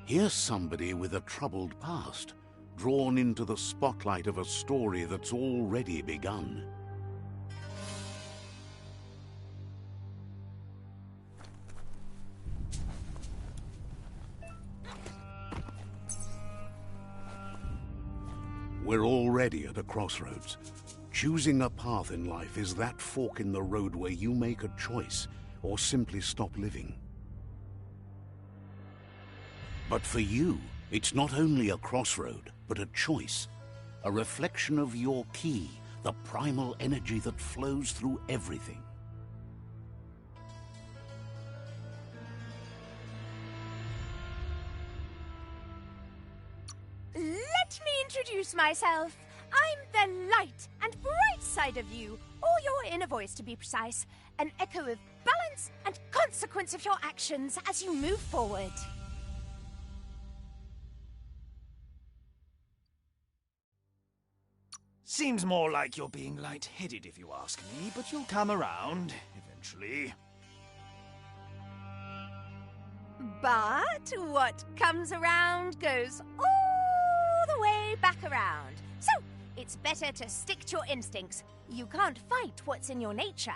Here's somebody with a troubled past, drawn into the spotlight of a story that's already begun. We're already at a crossroads. Choosing a path in life is that fork in the road where you make a choice or simply stop living. But for you, it's not only a crossroad, but a choice. A reflection of your key, the primal energy that flows through everything. Let me introduce myself. I'm the light and bright side of you, or your inner voice to be precise, an echo of balance and consequence of your actions as you move forward. Seems more like you're being light-headed if you ask me, but you'll come around eventually. But what comes around goes all the way back around. So, it's better to stick to your instincts. You can't fight what's in your nature.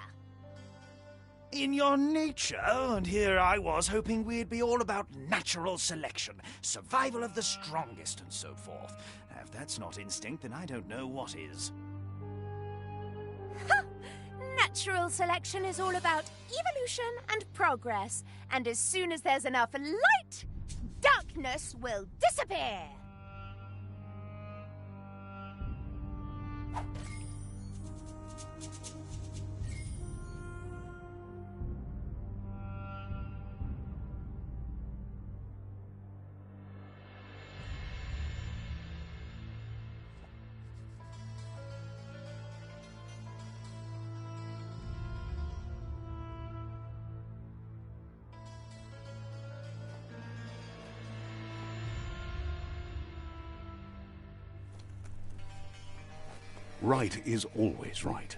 In your nature, and here I was hoping we'd be all about natural selection, survival of the strongest, and so forth. If that's not instinct, then I don't know what is. Ha! Natural selection is all about evolution and progress, and as soon as there's enough light, darkness will disappear. Right is always right.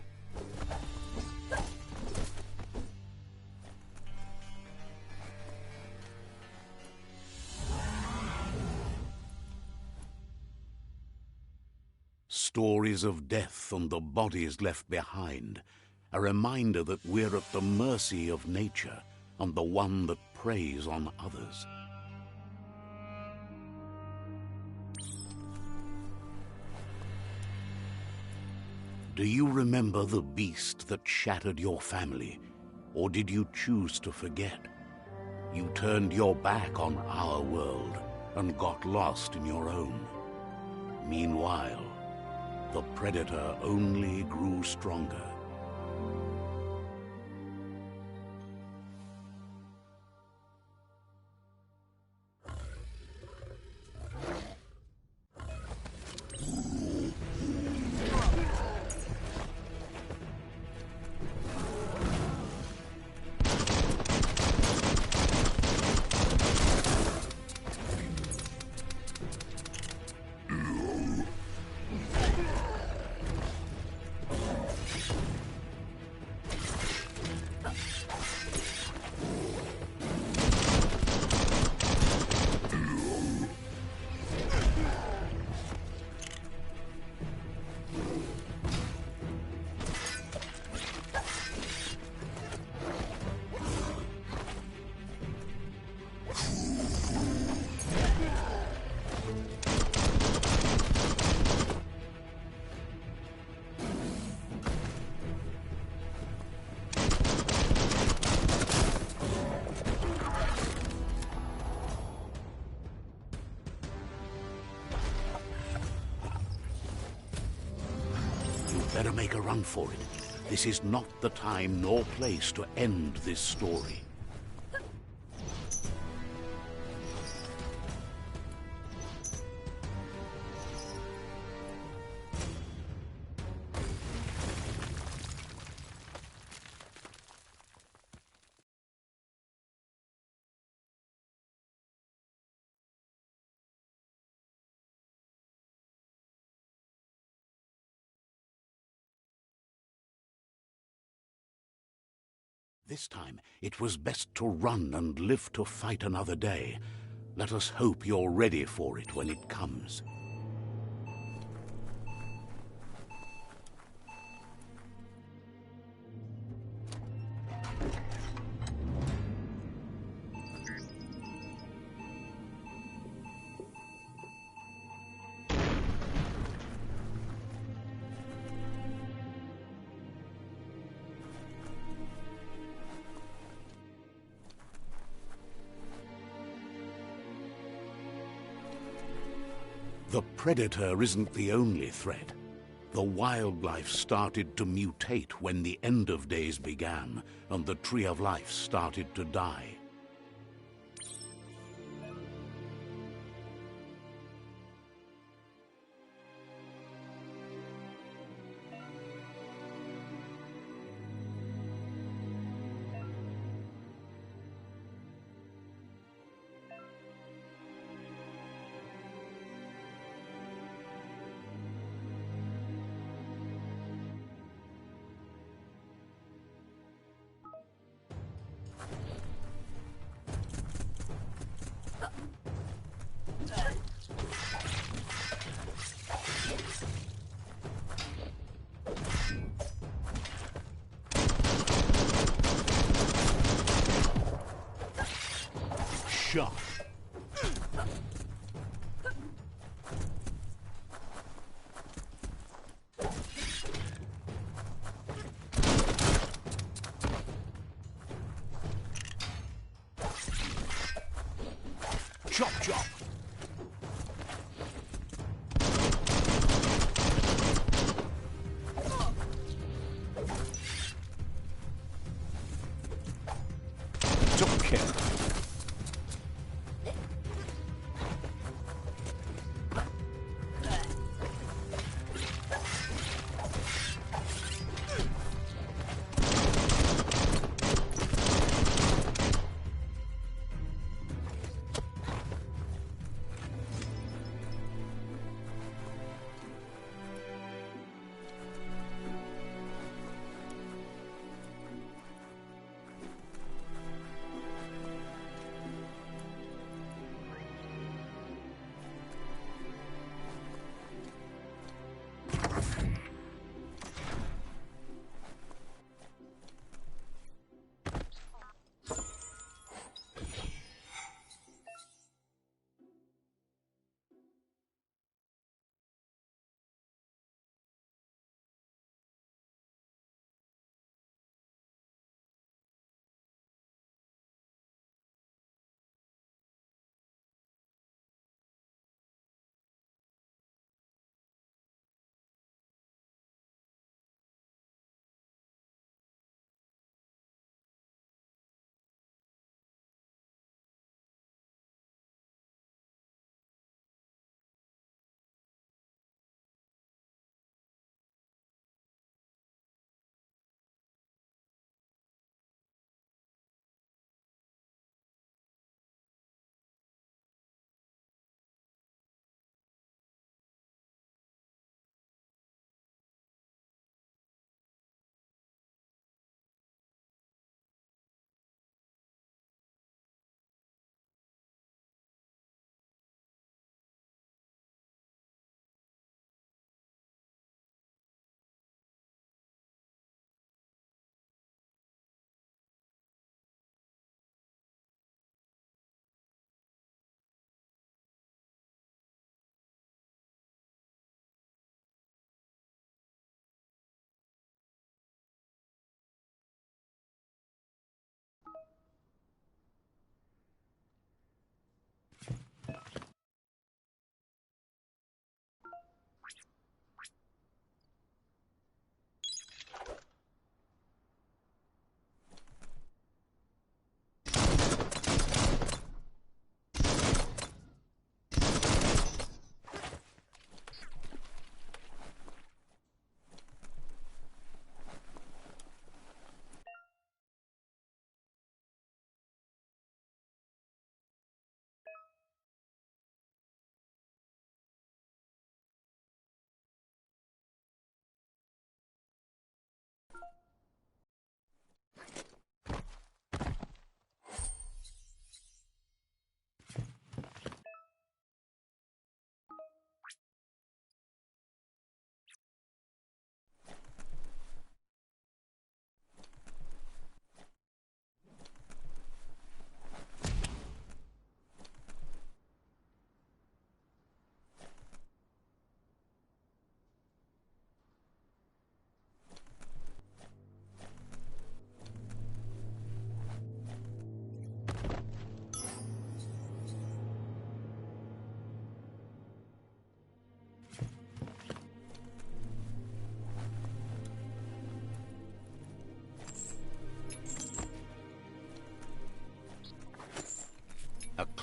Stories of death and the bodies left behind, a reminder that we're at the mercy of nature and the one that preys on others. Do you remember the beast that shattered your family, or did you choose to forget? You turned your back on our world and got lost in your own. Meanwhile, the predator only grew stronger. Better make a run for it. This is not the time nor place to end this story. This time, it was best to run and live to fight another day. Let us hope you're ready for it when it comes. The Predator isn't the only threat. The wildlife started to mutate when the end of days began, and the Tree of Life started to die. Shot. Chop, chop. Took care.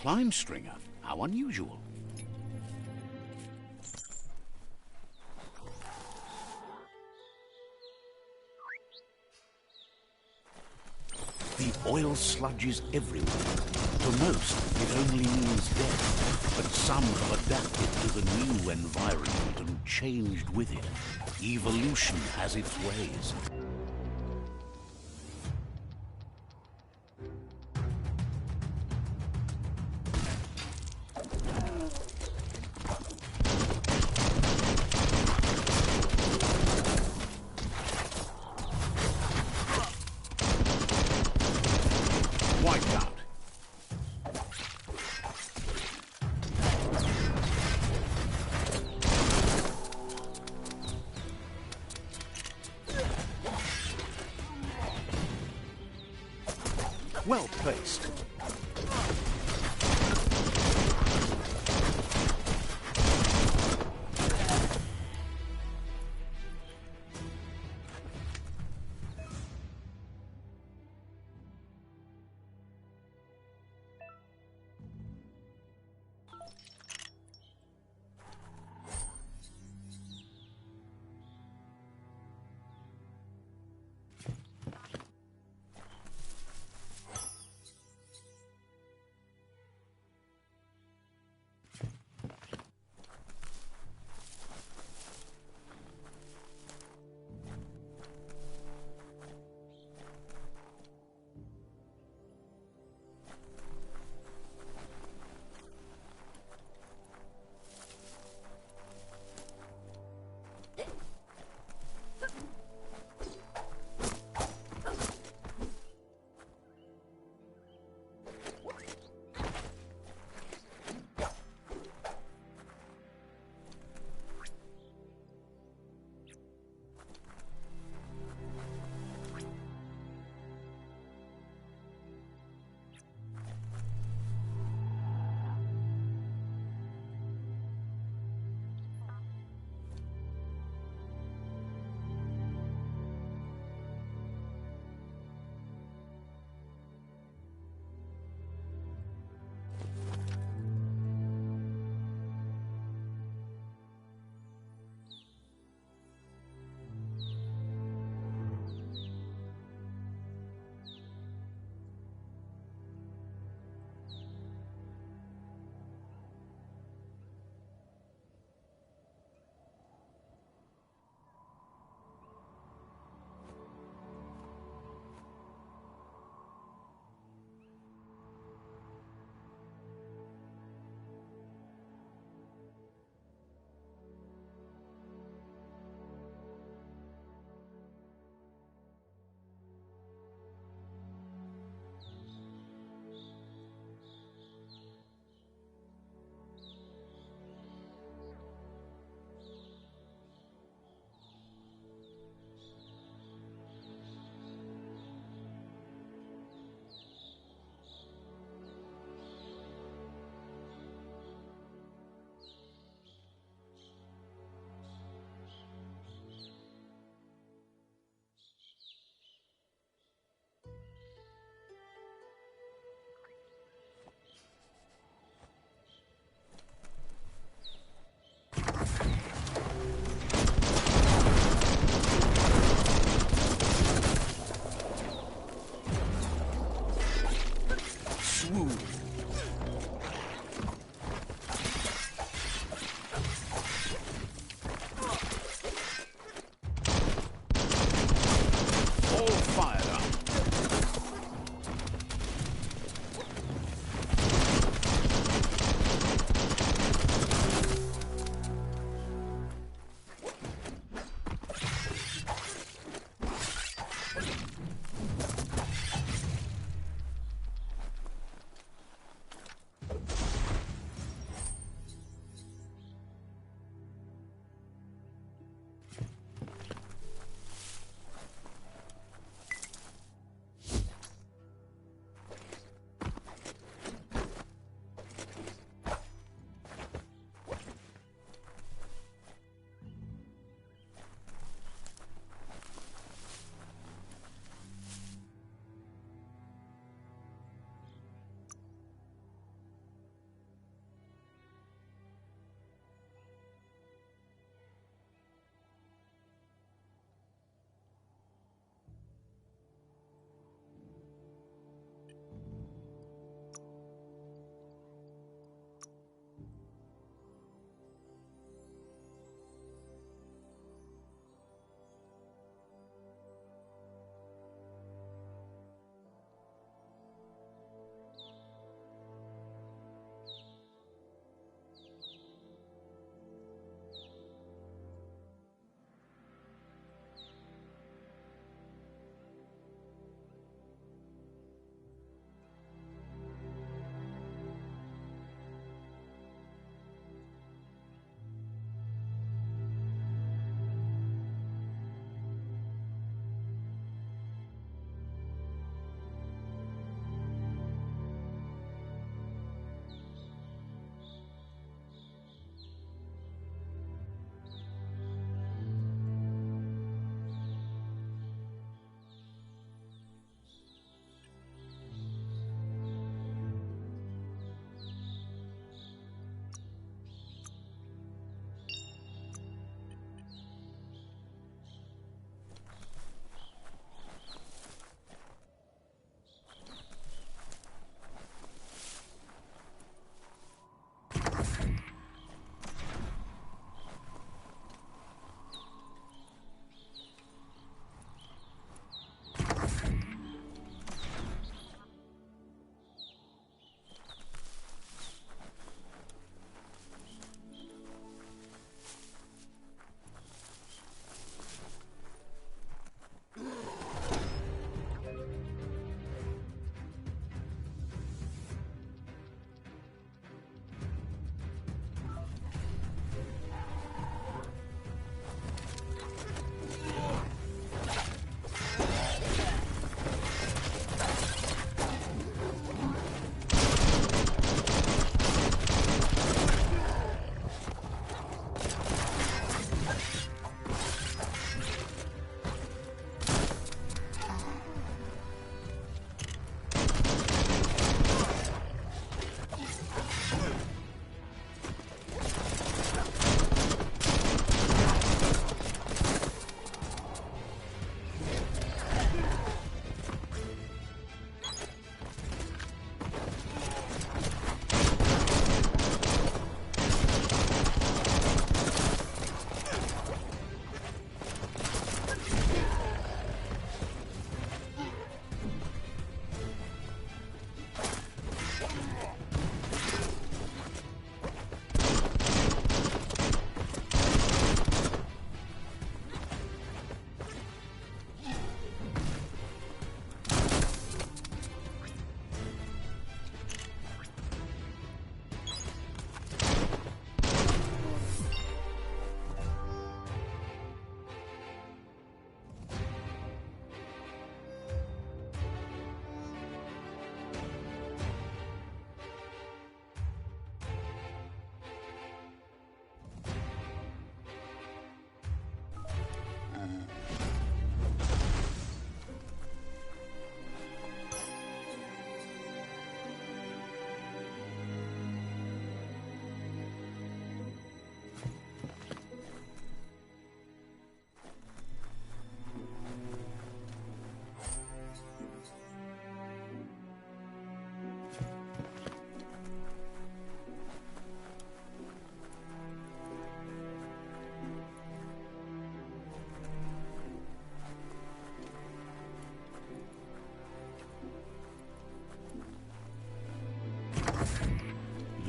climb stringer. How unusual. The oil sludges everywhere. To most, it only means death, but some have adapted to the new environment and changed with it. Evolution has its ways. Wiped out. Well placed.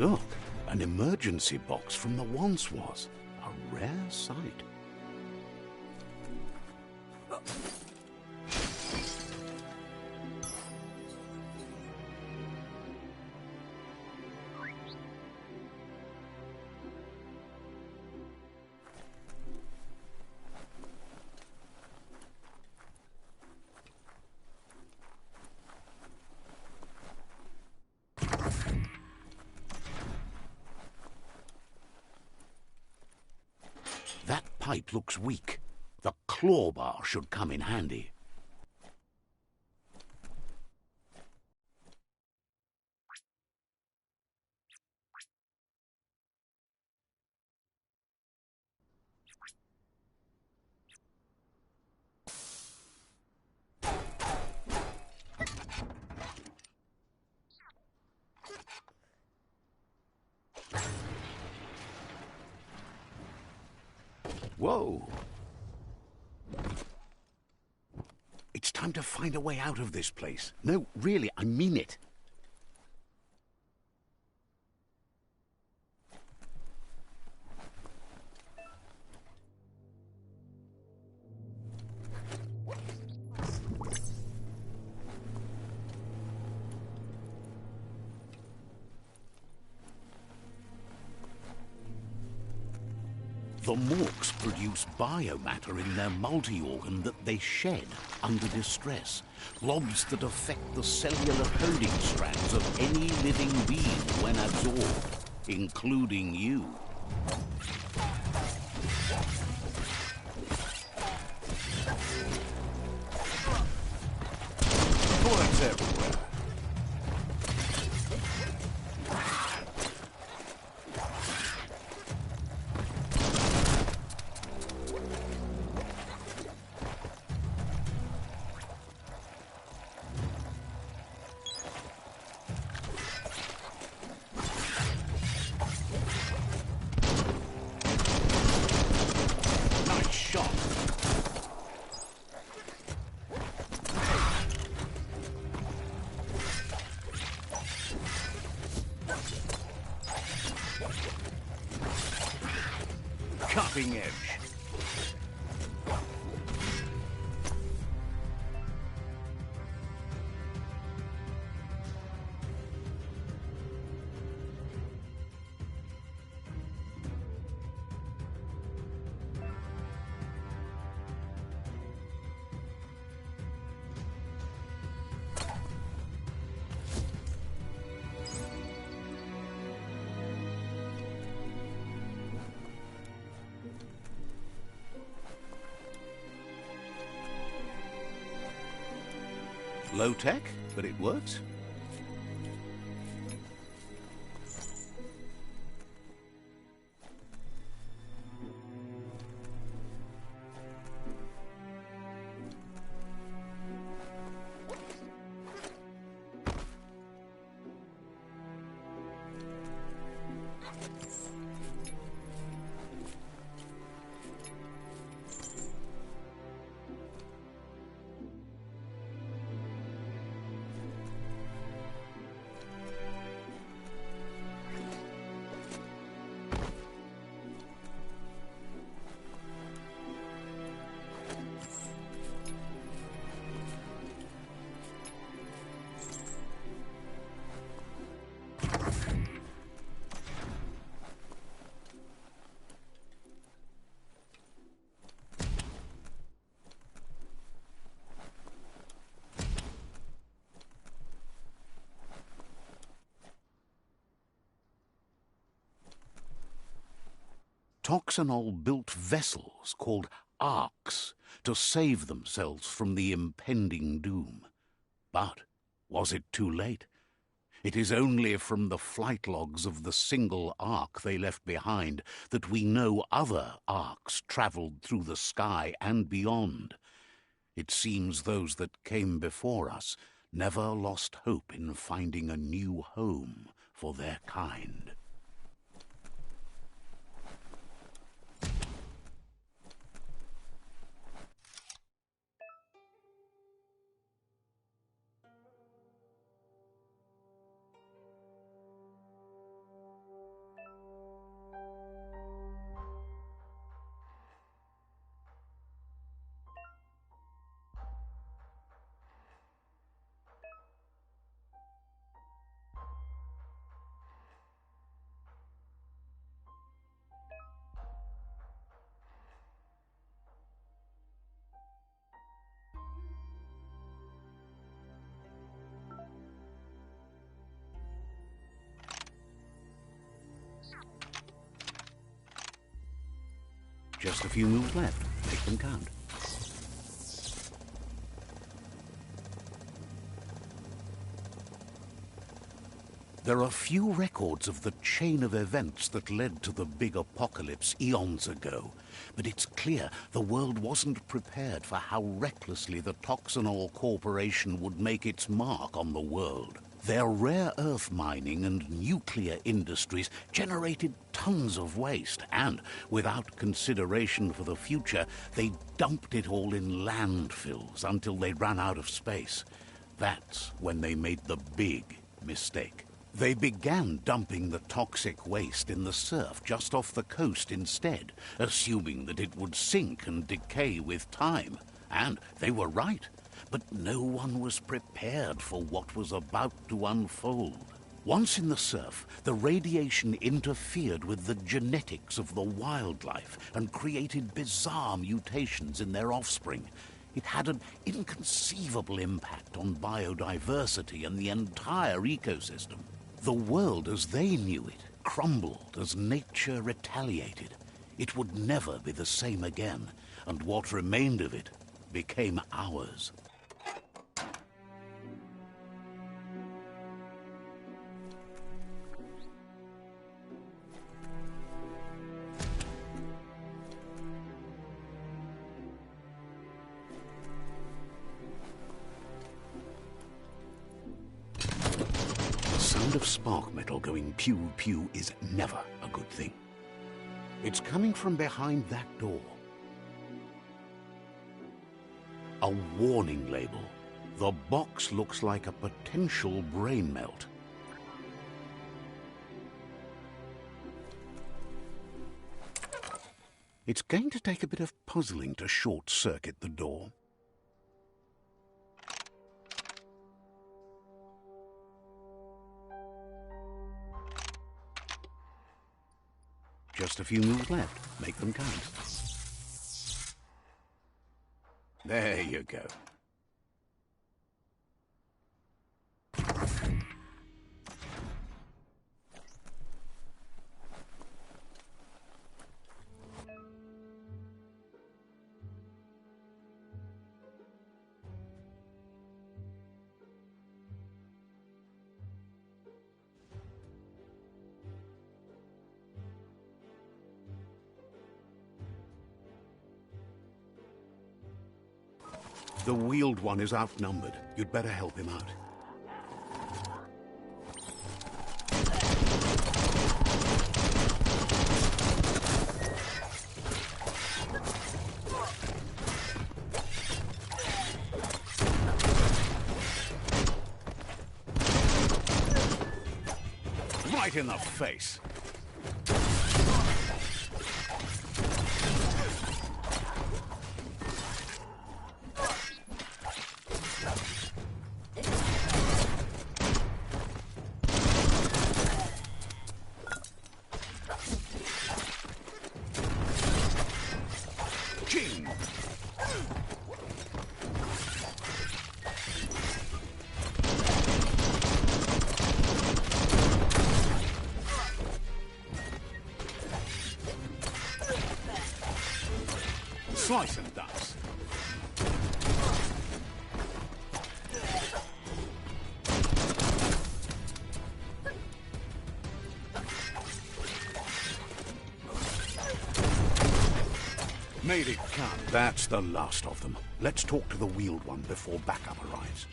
Look, an emergency box from the once was. A rare sight. That pipe looks weak. The claw bar should come in handy. Whoa! It's time to find a way out of this place. No, really, I mean it. The Morks produce biomatter in their multi-organ that they shed under distress. Blobs that affect the cellular coding strands of any living being when absorbed, including you. Bullets everywhere. Cutting edge. Low tech, but it works. Toxanol built vessels called arks to save themselves from the impending doom. But was it too late? It is only from the flight logs of the single ark they left behind that we know other arks travelled through the sky and beyond. It seems those that came before us never lost hope in finding a new home for their kind. Just a few moves left. Make them count. There are few records of the chain of events that led to the big apocalypse eons ago, but it's clear the world wasn't prepared for how recklessly the Toxanol Corporation would make its mark on the world. Their rare earth mining and nuclear industries generated tons of waste, and without consideration for the future, they dumped it all in landfills until they ran out of space. That's when they made the big mistake. They began dumping the toxic waste in the surf just off the coast instead, assuming that it would sink and decay with time. And they were right. But no one was prepared for what was about to unfold. Once in the surf, the radiation interfered with the genetics of the wildlife and created bizarre mutations in their offspring. It had an inconceivable impact on biodiversity and the entire ecosystem. The world as they knew it crumbled as nature retaliated. It would never be the same again, and what remained of it became ours. The sound of spark metal going pew-pew is never a good thing. It's coming from behind that door. A warning label. The box looks like a potential brain melt. It's going to take a bit of puzzling to short-circuit the door. Just a few moves left. Make them count. There you go. The wheeled one is outnumbered. You'd better help him out. Right in the face. Slice and dice. Made it count. That's the last of them. Let's talk to the wheeled one before backup arrives.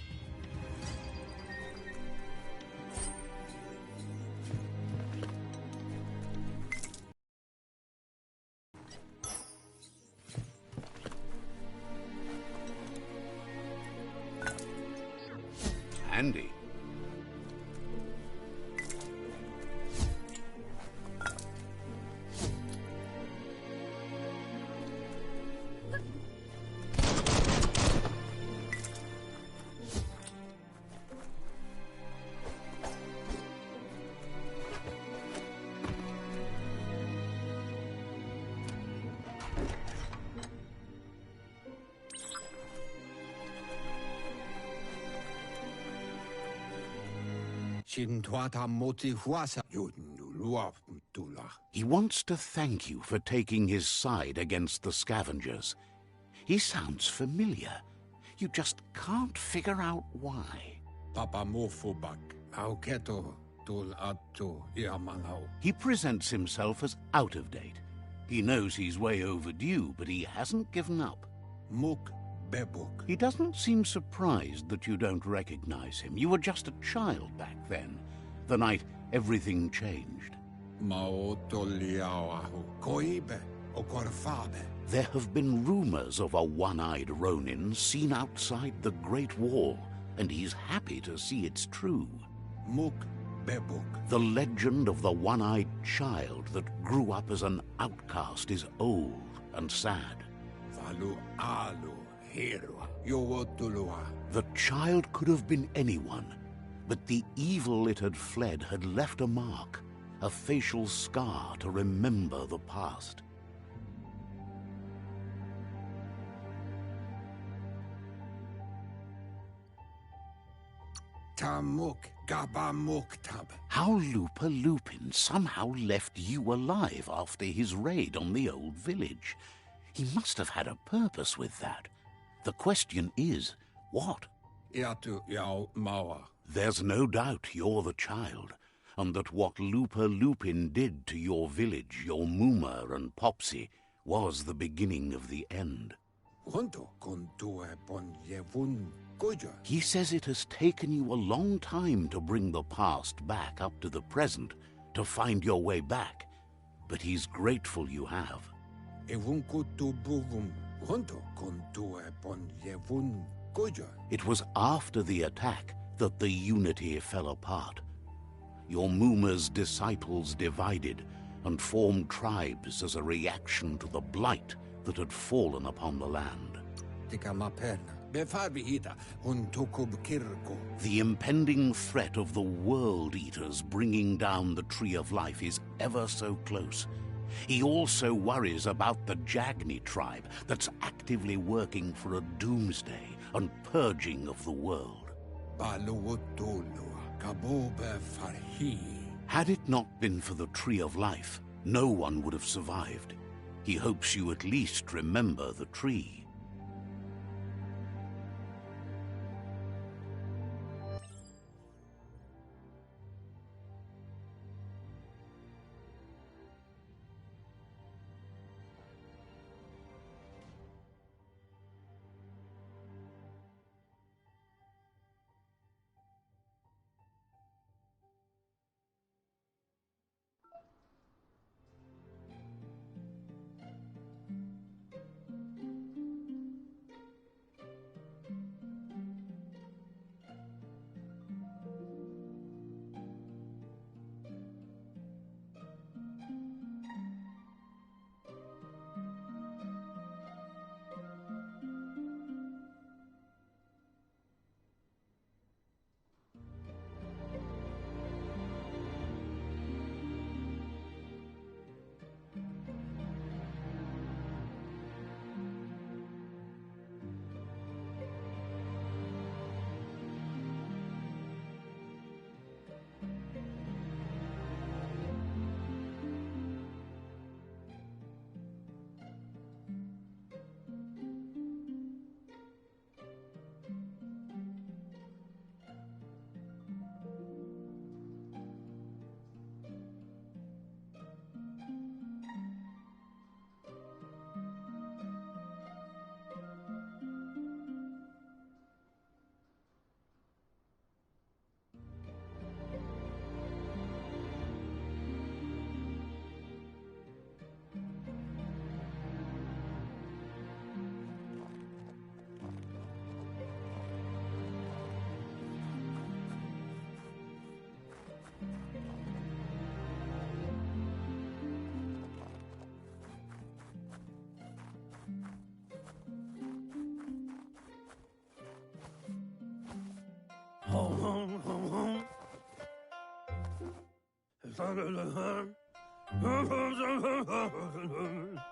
Handy. Shin Twata Moti Huasa, you He wants to thank you for taking his side against the scavengers. He sounds familiar. You just can't figure out why. He presents himself as out of date. He knows he's way overdue, but he hasn't given up. He doesn't seem surprised that you don't recognize him. You were just a child back then, the night everything changed. There have been rumors of a one-eyed Ronin seen outside the Great Wall, and he's happy to see it's true. The legend of the one-eyed child that grew up as an outcast is old and sad. The child could have been anyone, but the evil it had fled had left a mark, a facial scar to remember the past. How Lupa Lupin somehow left you alive after his raid on the old village. He must have had a purpose with that. The question is, what? There's no doubt you're the child, and that what Lupa Lupin did to your village, your Muma and Popsy, was the beginning of the end. He says it has taken you a long time to bring the past back up to the present, to find your way back, but he's grateful you have. It was after the attack that the unity fell apart. Your Muma's disciples divided and formed tribes as a reaction to the blight that had fallen upon the land. The impending threat of the World Eaters bringing down the Tree of Life is ever so close. He also worries about the Jagni tribe that's actively working for a doomsday and purging of the world. Had it not been for the Tree of Life, no one would have survived. He hopes you at least remember the tree.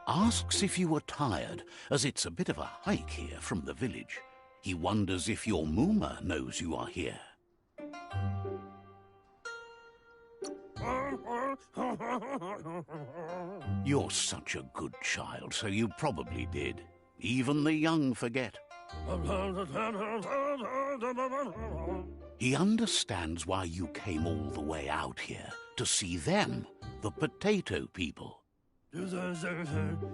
Asks if you were tired, as it's a bit of a hike here from the village. He wonders if your Muma knows you are here. You're such a good child, so you probably did. Even the young forget. He understands why you came all the way out here, to see them, the potato people. The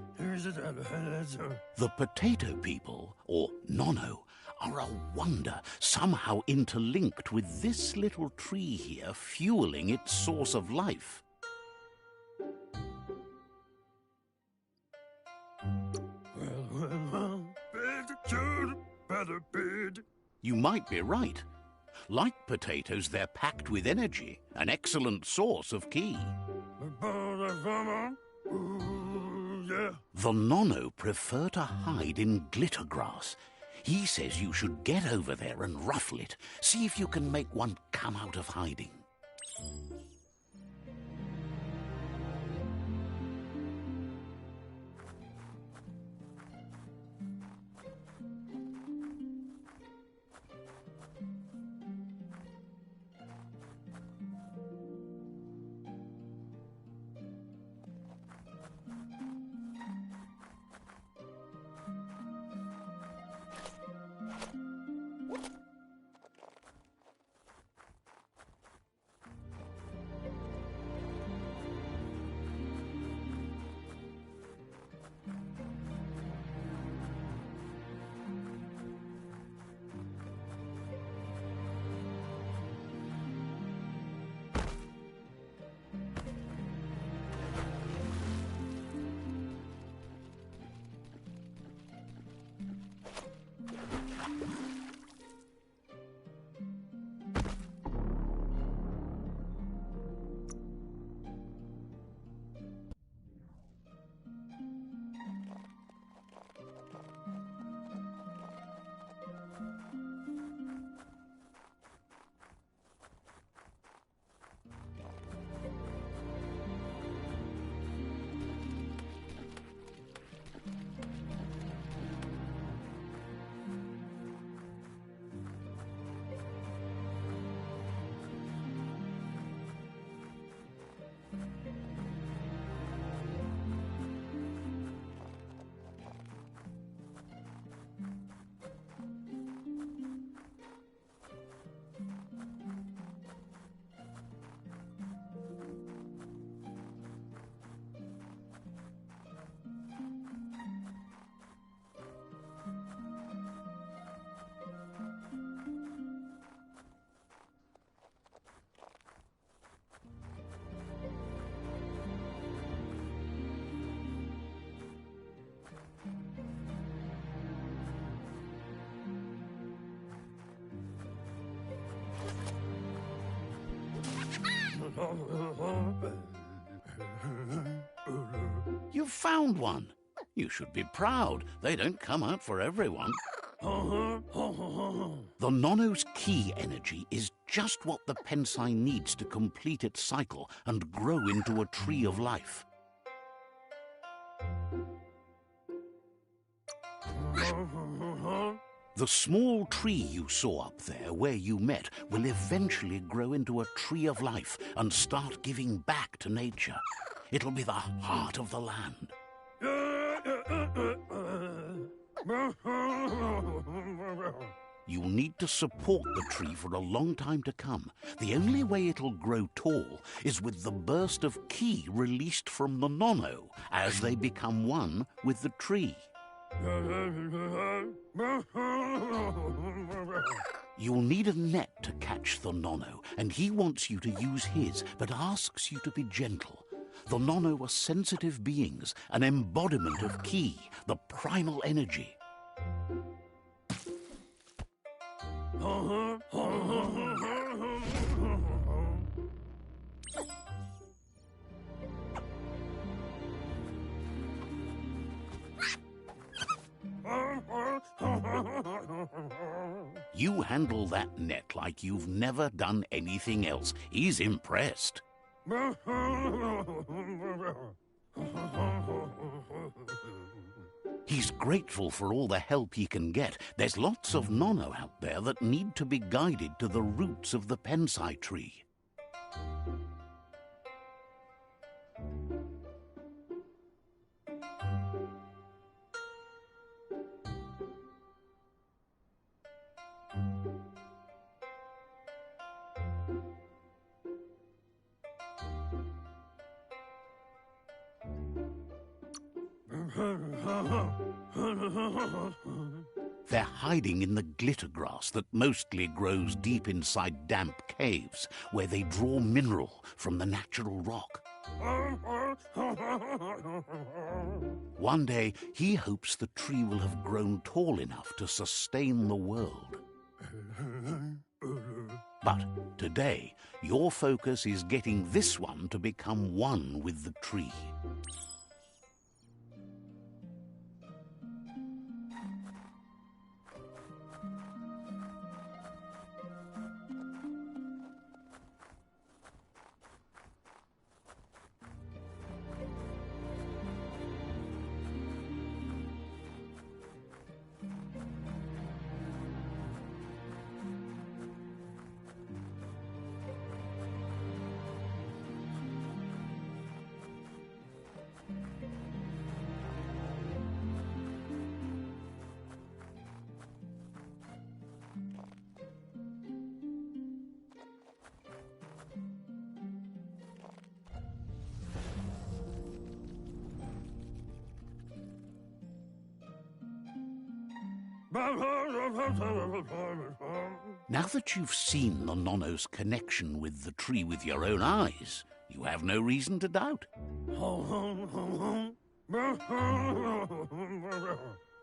potato people, or Nono, are a wonder, somehow interlinked with this little tree here fueling its source of life. You might be right. Like potatoes, they're packed with energy, an excellent source of ki. The Nono prefer to hide in glitter grass. He says you should get over there and ruffle it. See if you can make one come out of hiding. You found one. You should be proud. They don't come out for everyone. The Nono's ki energy is just what the Pensai needs to complete its cycle and grow into a tree of life. The small tree you saw up there where you met will eventually grow into a tree of life and start giving back to nature. It'll be the heart of the land. You'll need to support the tree for a long time to come. The only way it'll grow tall is with the burst of ki released from the Nono as they become one with the tree. You'll need a net to catch the Nono, and he wants you to use his, but asks you to be gentle. The Nono are sensitive beings, an embodiment of ki, the primal energy. You handle that net like you've never done anything else. He's impressed. He's grateful for all the help he can get. There's lots of Nono out there that need to be guided to the roots of the Pensai tree. They're hiding in the glitter grass that mostly grows deep inside damp caves, where they draw mineral from the natural rock. One day, he hopes the tree will have grown tall enough to sustain the world. But today, your focus is getting this one to become one with the tree. Now that you've seen the Nonno's connection with the tree with your own eyes, you have no reason to doubt.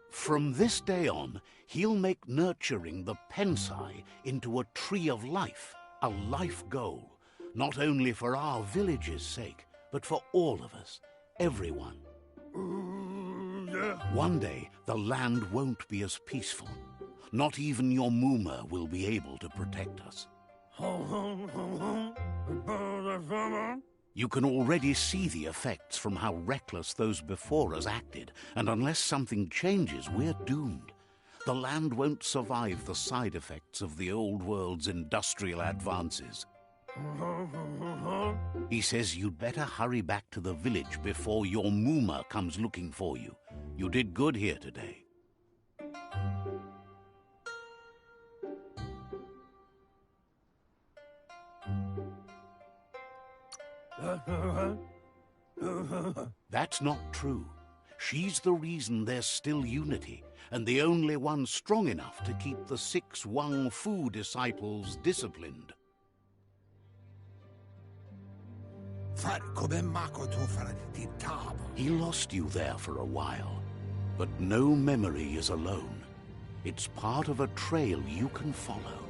From this day on, he'll make nurturing the Pensai into a tree of life, a life goal, not only for our village's sake, but for all of us, everyone. One day, the land won't be as peaceful. Not even your Muma will be able to protect us. You can already see the effects from how reckless those before us acted, and unless something changes, we're doomed. The land won't survive the side effects of the old world's industrial advances. He says you'd better hurry back to the village before your Muma comes looking for you. You did good here today. That's not true. She's the reason there's still unity, and the only one strong enough to keep the 6 Wang Fu disciples disciplined. He lost you there for a while, but no memory is alone. It's part of a trail you can follow.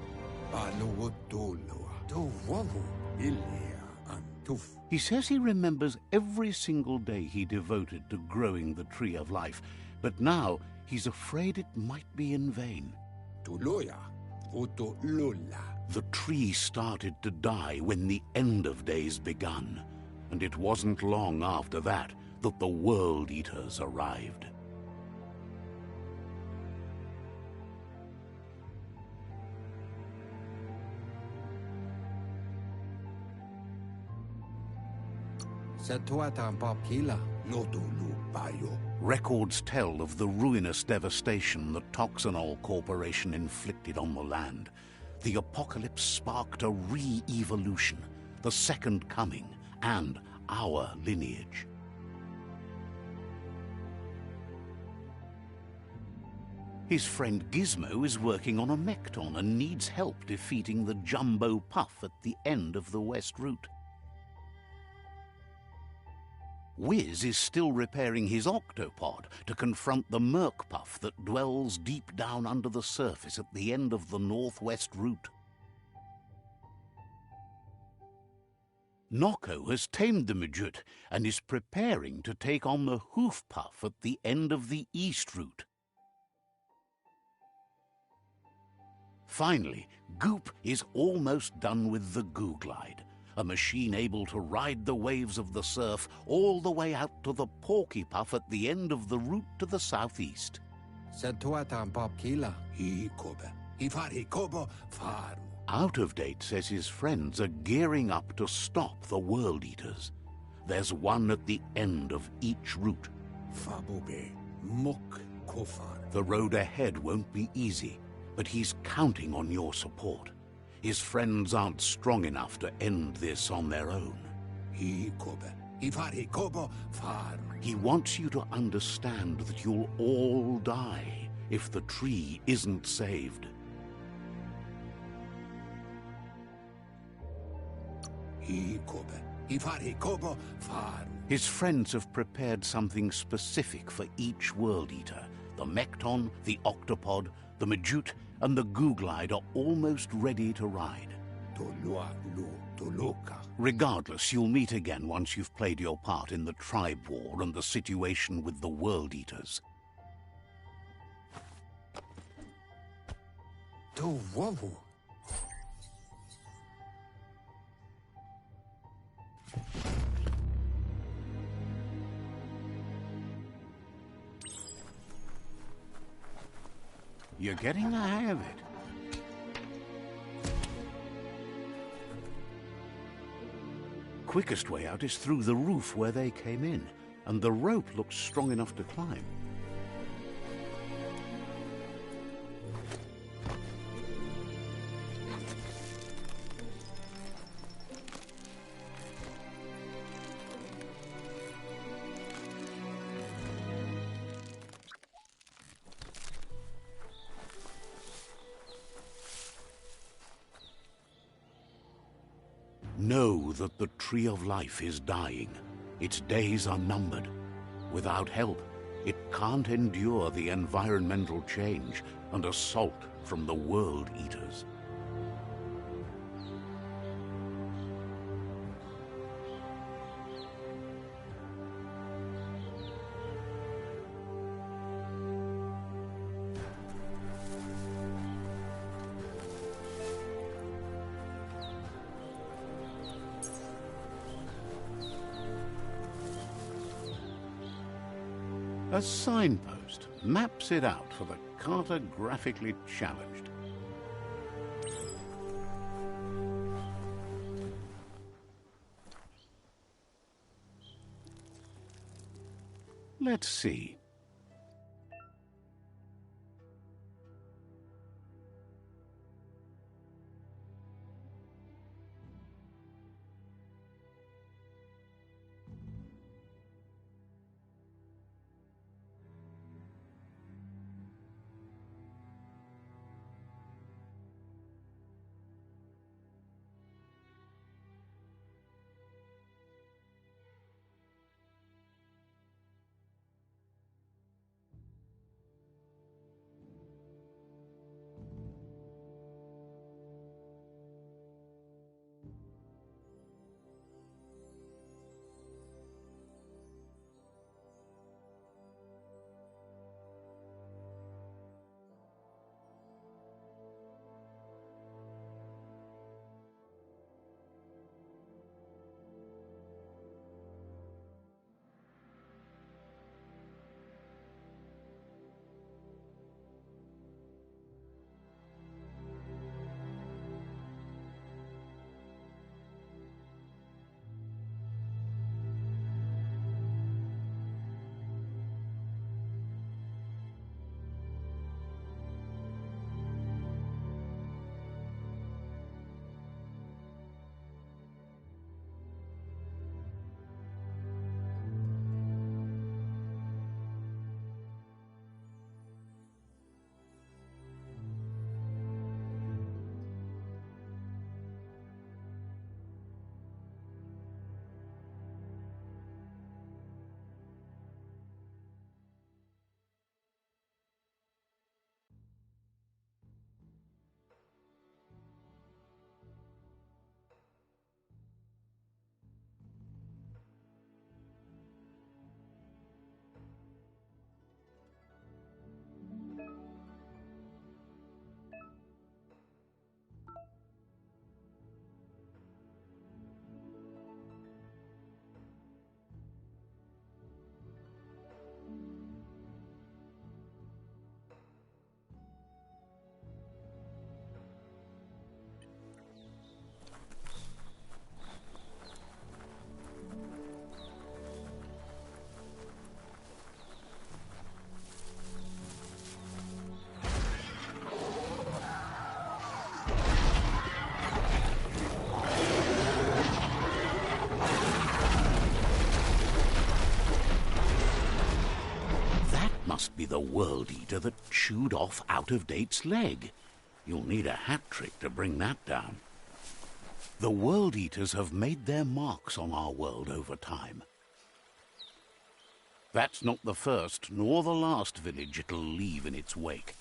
He says he remembers every single day he devoted to growing the Tree of Life, but now he's afraid it might be in vain. The tree started to die when the end of days begun, and it wasn't long after that that the World Eaters arrived. Records tell of the ruinous devastation the Toxanol Corporation inflicted on the land. The apocalypse sparked a re-evolution, the second coming, and our lineage. His friend Gizmo is working on a Mekton and needs help defeating the Jumbo Puff at the end of the West Route. Wiz is still repairing his octopod to confront the Merc Puff that dwells deep down under the surface at the end of the Northwest Route. Noko has tamed the Midget and is preparing to take on the Hoof Puff at the end of the East Route. Finally, Goop is almost done with the Goo Glide, a machine able to ride the waves of the surf all the way out to the Porky Puff at the end of the route to the southeast. Out of Date says his friends are gearing up to stop the World Eaters. There's one at the end of each route. The road ahead won't be easy, but he's counting on your support. His friends aren't strong enough to end this on their own. He wants you to understand that you'll all die if the tree isn't saved. His friends have prepared something specific for each World Eater. The Mekton, the Octopod, the Majute, and the Googlide are almost ready to ride. Regardless, you'll meet again once you've played your part in the tribe war and the situation with the World Eaters. You're getting the hang of it. Quickest way out is through the roof where they came in, and the rope looks strong enough to climb. Know that the Tree of Life is dying. Its days are numbered. Without help, it can't endure the environmental change and assault from the World Eaters. A signpost maps it out for the cartographically challenged. Let's see. must be the World Eater that chewed off Out-of-Date's leg. You'll need a hat trick to bring that down. The World Eaters have made their marks on our world over time. That's not the first nor the last village it'll leave in its wake.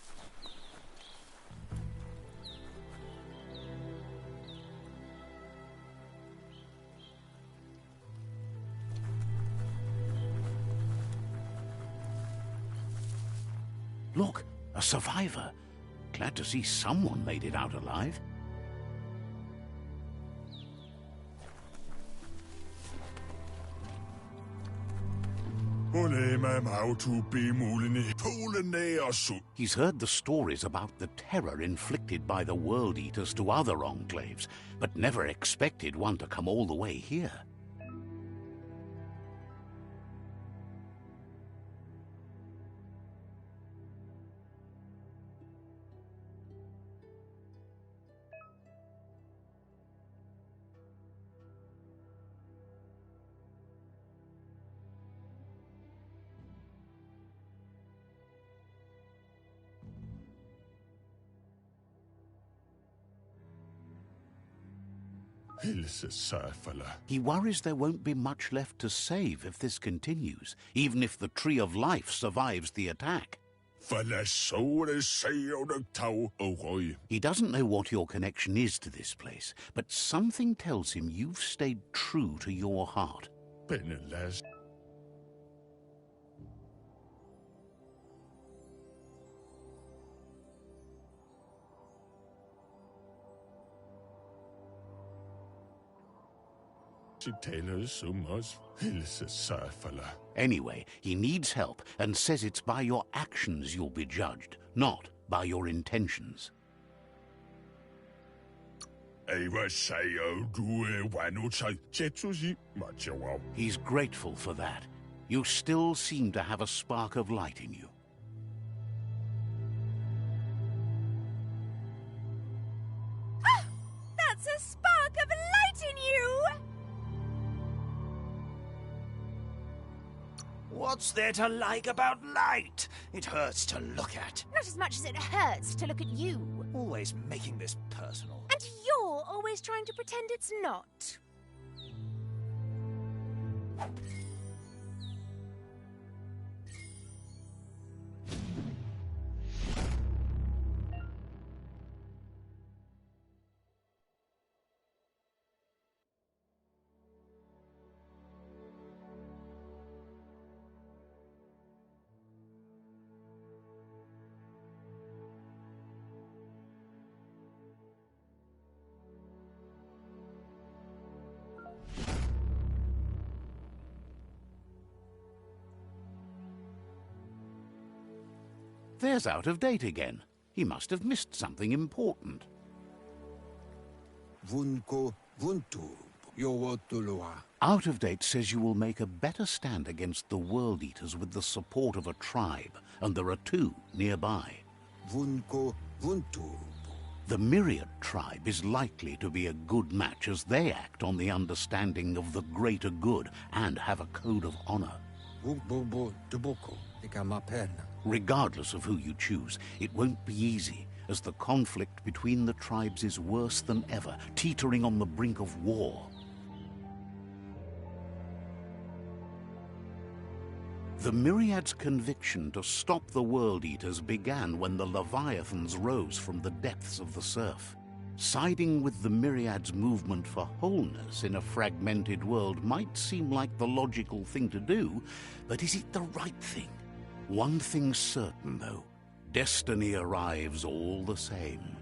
Look, a survivor. Glad to see someone made it out alive. He's heard the stories about the terror inflicted by the World Eaters to other enclaves, but never expected one to come all the way here. He worries there won't be much left to save if this continues, even if the Tree of Life survives the attack. He doesn't know what your connection is to this place, but something tells him you've stayed true to your heart. Anyway, he needs help and says it's by your actions you'll be judged, not by your intentions. He's grateful for that. You still seem to have a spark of light in you. Ah! That's a spark of light in you! What's there to like about light? It hurts to look at. Not as much as it hurts to look at you. Always making this personal. And you're always trying to pretend it's not. There's Out-of-Date again. He must have missed something important. Out-of-Date says you will make a better stand against the World Eaters with the support of a tribe, and there are two nearby. The Myriad tribe is likely to be a good match as they act on the understanding of the greater good and have a code of honor. Regardless of who you choose, it won't be easy, as the conflict between the tribes is worse than ever, teetering on the brink of war. The Myriad's conviction to stop the World Eaters began when the Leviathans rose from the depths of the surf. Siding with the Myriad's movement for wholeness in a fragmented world might seem like the logical thing to do, but is it the right thing? One thing's certain, though. Destiny arrives all the same.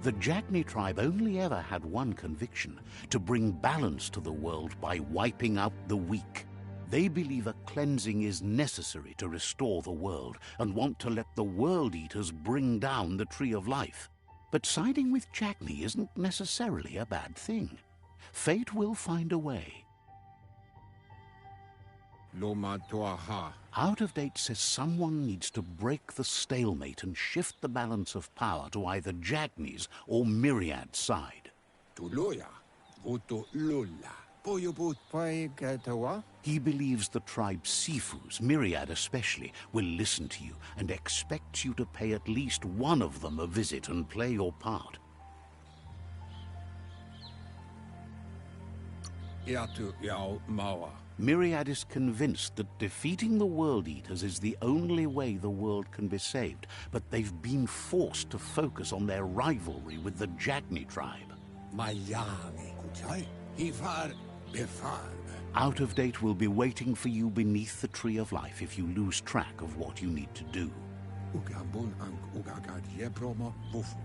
The Jagni tribe only ever had one conviction: to bring balance to the world by wiping out the weak. They believe a cleansing is necessary to restore the world and want to let the World Eaters bring down the Tree of Life. But siding with Jagni isn't necessarily a bad thing. Fate will find a way. Out-of-Date says someone needs to break the stalemate and shift the balance of power to either Jagni's or Myriad's side. He believes the tribe Sifus, Myriad especially, will listen to you and expects you to pay at least one of them a visit and play your part. Myriad is convinced that defeating the World Eaters is the only way the world can be saved, but they've been forced to focus on their rivalry with the Jagni tribe. Out of Date will be waiting for you beneath the Tree of Life if you lose track of what you need to do.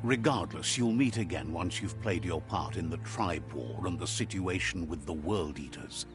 Regardless, you'll meet again once you've played your part in the tribe war and the situation with the World Eaters.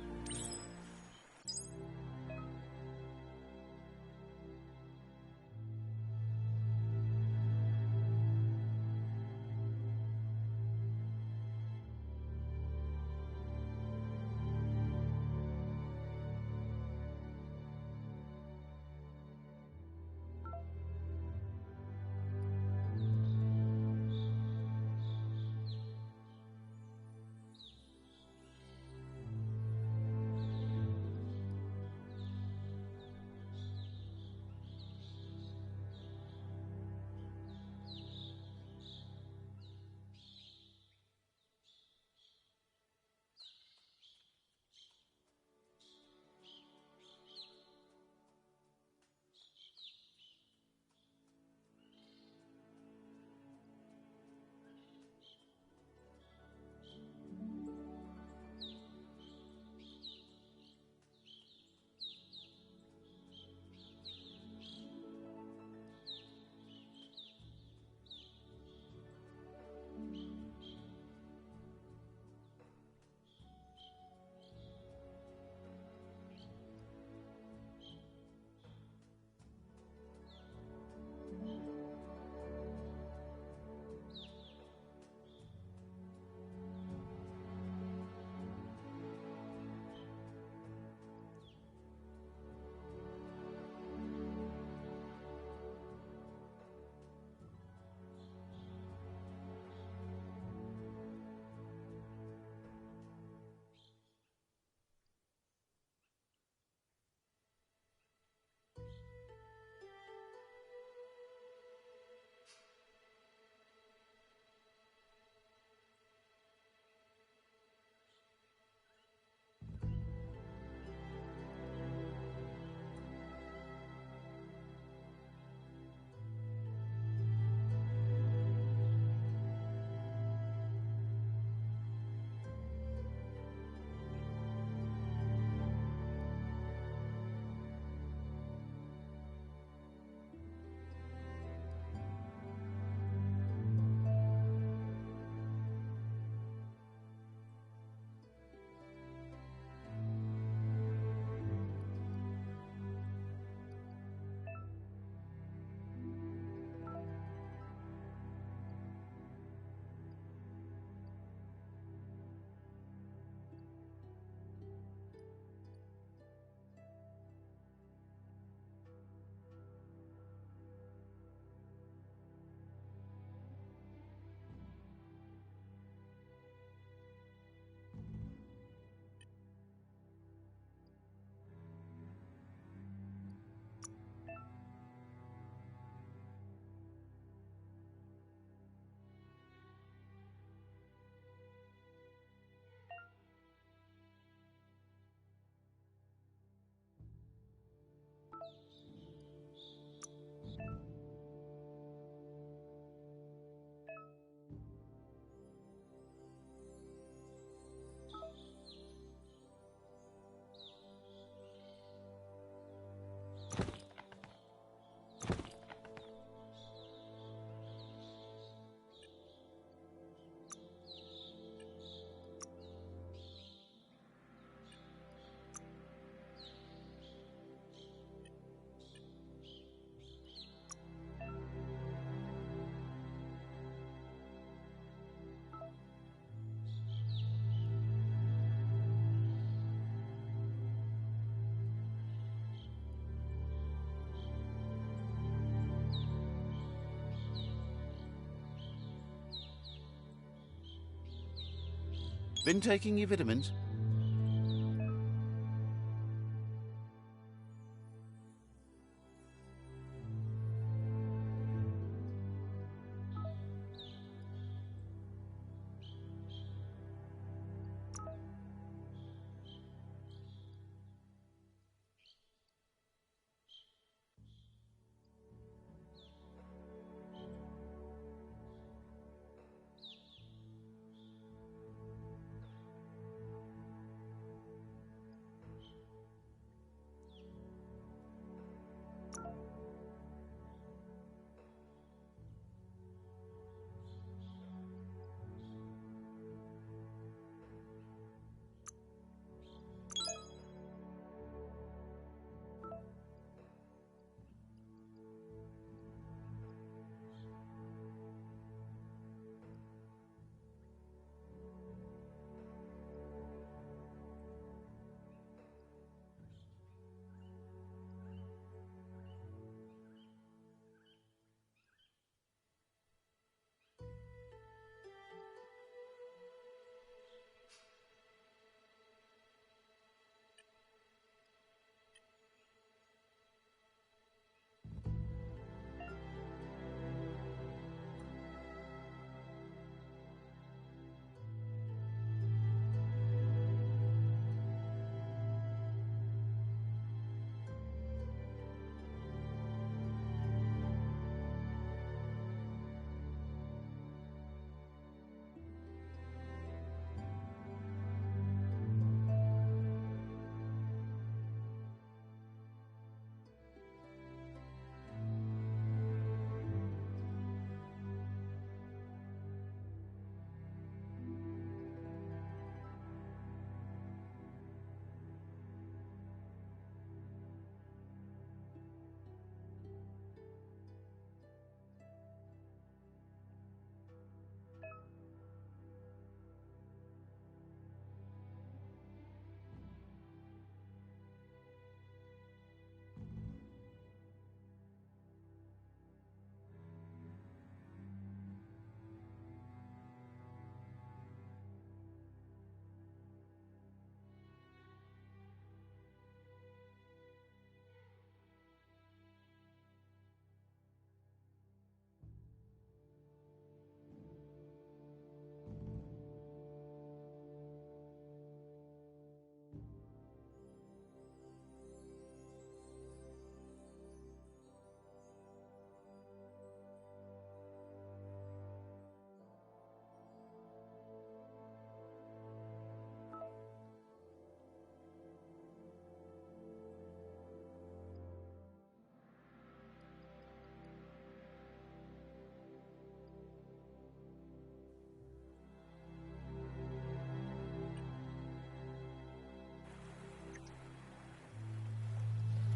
Been taking your vitamins?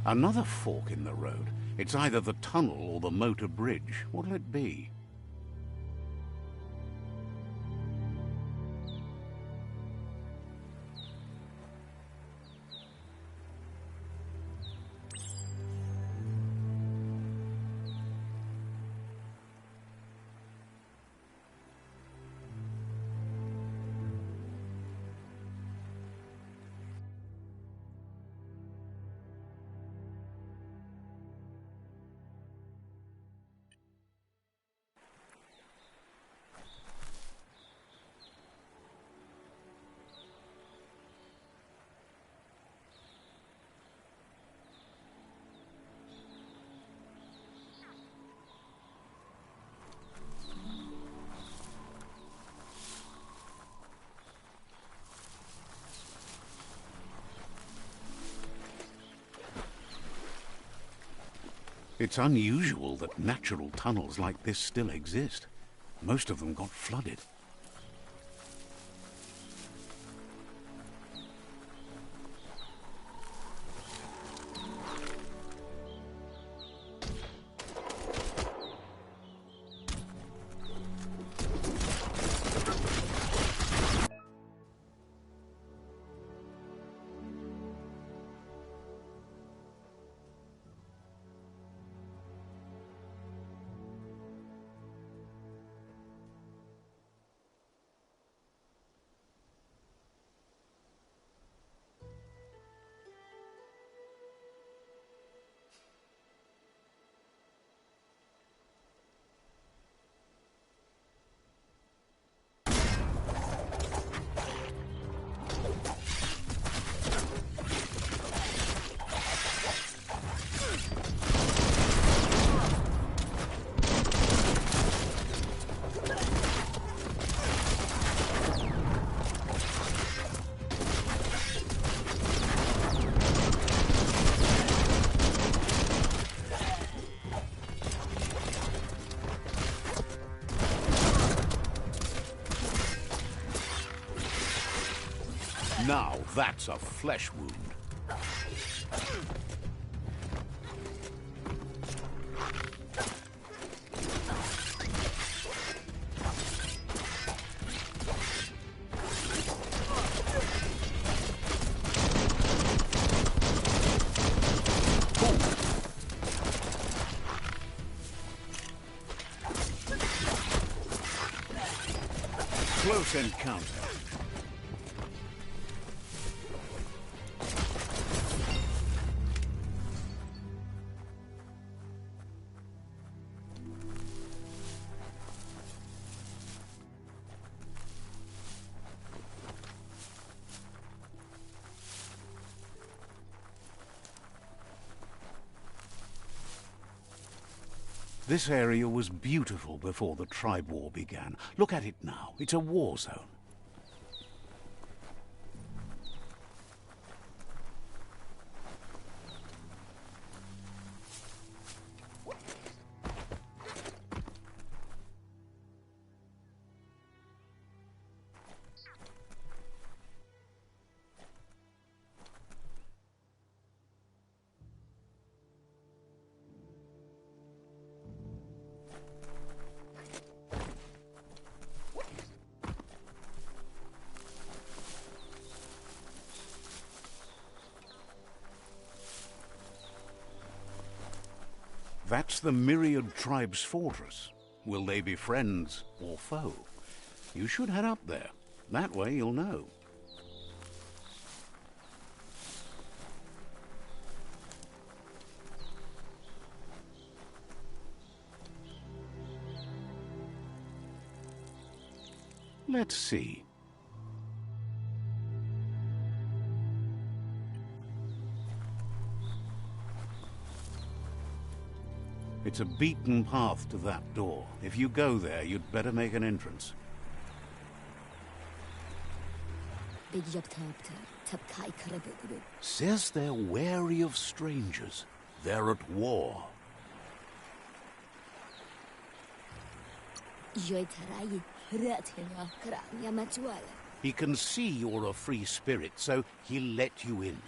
Another fork in the road. It's either the tunnel or the motor bridge. What'll it be? It's unusual that natural tunnels like this still exist. Most of them got flooded. Now that's a flesh wound. Close encounter. This area was beautiful before the tribe war began. Look at it now. It's a war zone. That's the Myriad Tribe's fortress. Will they be friends or foe? You should head up there. That way you'll know. Let's see. It's a beaten path to that door. If you go there, you'd better make an entrance. Says they're wary of strangers. They're at war. He can see you're a free spirit, so he'll let you in.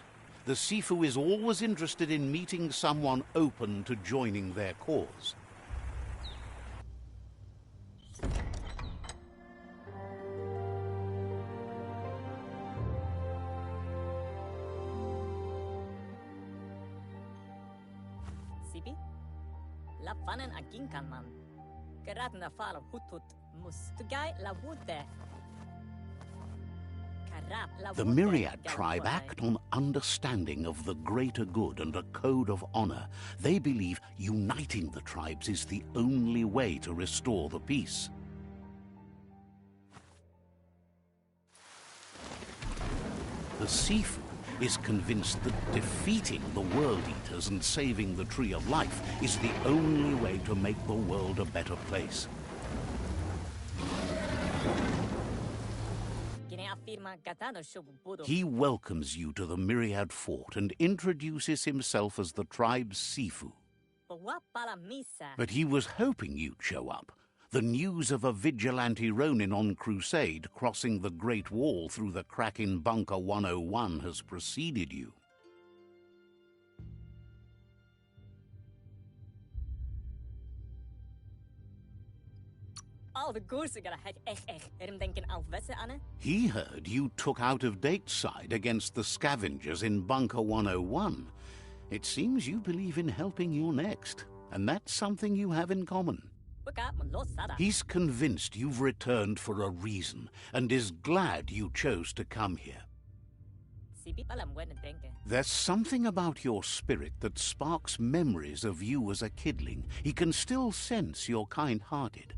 The Sifu is always interested in meeting someone open to joining their cause. Sibi? Lafanen aginkan man. Geradna falo hutut mus. Tugai la wute. The Myriad tribe act on understanding of the greater good and a code of honor. They believe uniting the tribes is the only way to restore the peace. The Sifu is convinced that defeating the World Eaters and saving the Tree of Life is the only way to make the world a better place. He welcomes you to the Myriad Fort and introduces himself as the tribe's Sifu. But he was hoping you'd show up. The news of a vigilante Ronin on crusade crossing the Great Wall through the crack in Bunker 101 has preceded you. He heard you took out-of-date side against the scavengers in Bunker 101. It seems you believe in helping your next, and that's something you have in common. He's convinced you've returned for a reason, and is glad you chose to come here. There's something about your spirit that sparks memories of you as a kidling. He can still sense you're kind-hearted.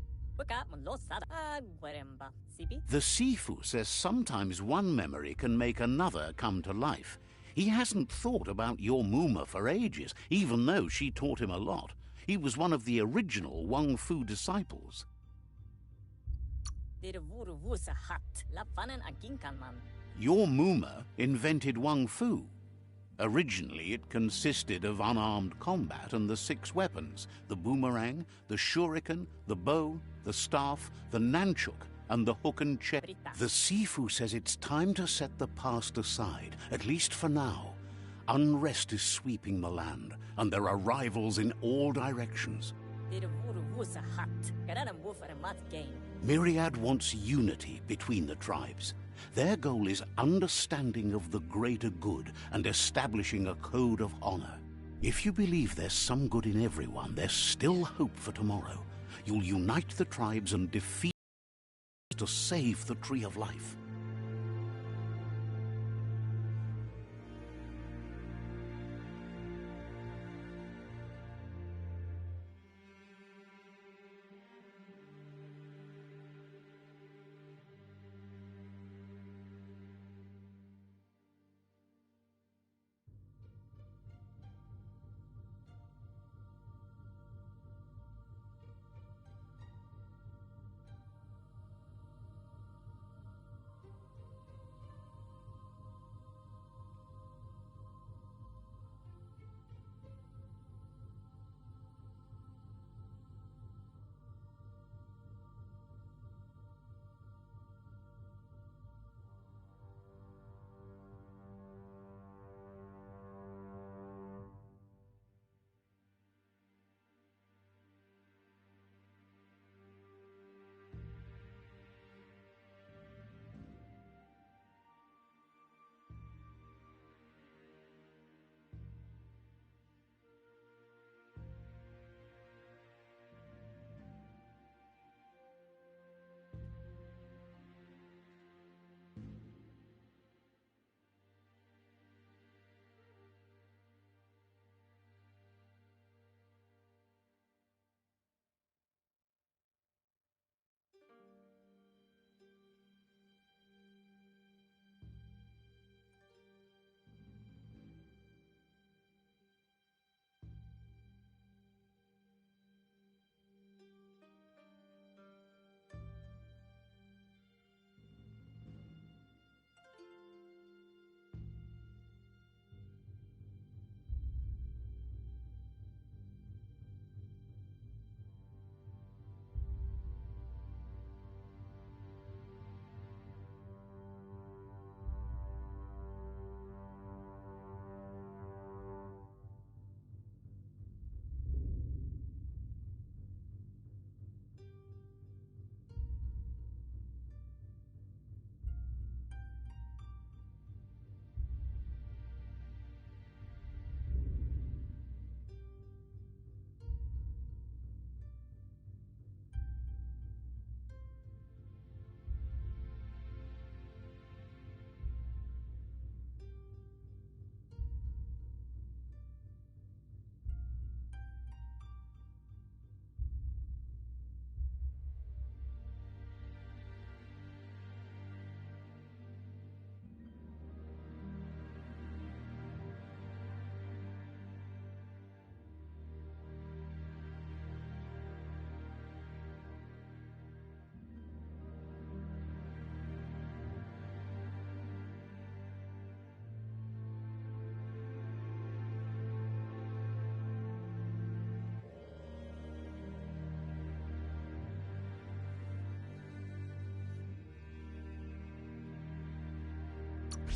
The Sifu says sometimes one memory can make another come to life. He hasn't thought about your Muma for ages, even though she taught him a lot. He was one of the original Wang Fu disciples. Your Muma invented Wang Fu. Originally, it consisted of unarmed combat and the 6 weapons: the boomerang, the shuriken, the bow, the staff, the nunchuk, and the hook and check. The Sifu says it's time to set the past aside, at least for now. Unrest is sweeping the land, and there are rivals in all directions. Myriad wants unity between the tribes. Their goal is understanding of the greater good and establishing a code of honor. If you believe there's some good in everyone, there's still hope for tomorrow. You'll unite the tribes and defeat to save the Tree of Life.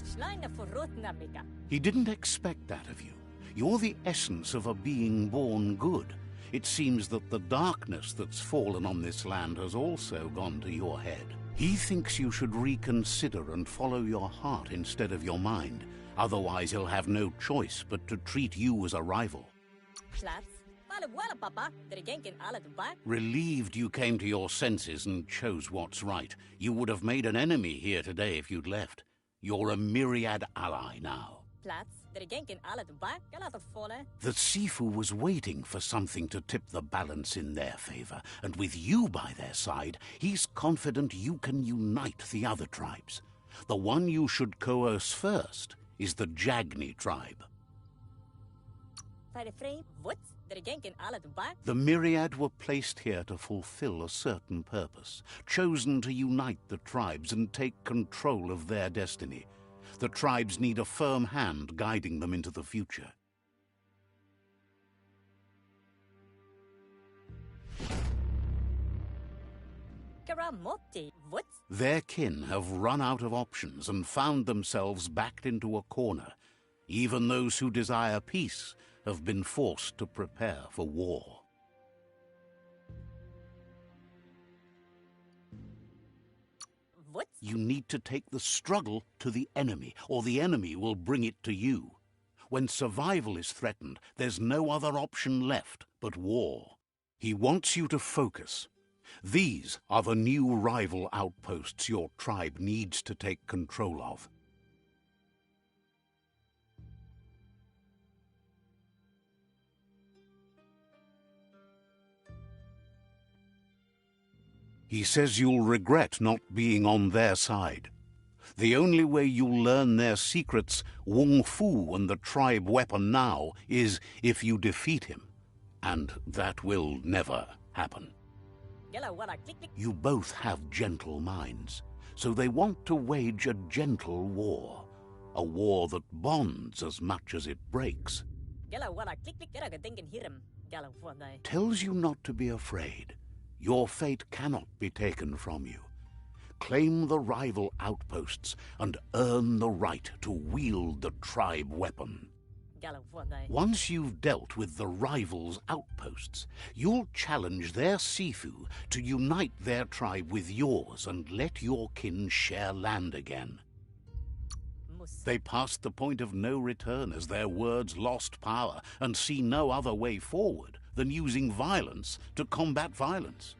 Schleine verrotna mika. He didn't expect that of you. You're the essence of a being born good. It seems that the darkness that's fallen on this land has also gone to your head. He thinks you should reconsider and follow your heart instead of your mind. Otherwise he'll have no choice but to treat you as a rival. Plats. Vale wala papa. Drigenken alle dubai. Relieved you came to your senses and chose what's right. You would have made an enemy here today if you'd left. You're a myriad ally now. Plats. Drigenken alle dubai. Galata fole. The Sifu was waiting for something to tip the balance in their favor, and with you by their side, he's confident you can unite the other tribes. The one you should coerce first is the Jagni tribe. Vale free. What? Drigenken alle dubai. The myriad were placed here to fulfill a certain purpose, chosen to unite the tribes and take control of their destiny. The tribes need a firm hand guiding them into the future. Karamote. What? Their kin have run out of options and found themselves backed into a corner. Even those who desire peace have been forced to prepare for war. What? You need to take the struggle to the enemy, or the enemy will bring it to you. When survival is threatened, there's no other option left but war. He wants you to focus. These are the new rival outposts your tribe needs to take control of. He says you'll regret not being on their side. The only way you'll learn their secrets, Wung Fu and the tribe weapon now, is if you defeat him. And that will never happen. Gala wala click click. You both have gentle minds, so they want to wage a gentle war. A war that bonds as much as it breaks. Gala wala click click. Gala gadengen hiram. Gala wadai. Tells you not to be afraid. Your fate cannot be taken from you. Claim the rival outposts and earn the right to wield the tribe weapon. Gala wadai. Once you've dealt with the rivals' outposts, you'll challenge their Sifu to unite their tribe with yours and let your kin share land again. Mus. They passed the point of no return as their words lost power and see no other way forward than using violence to combat violence.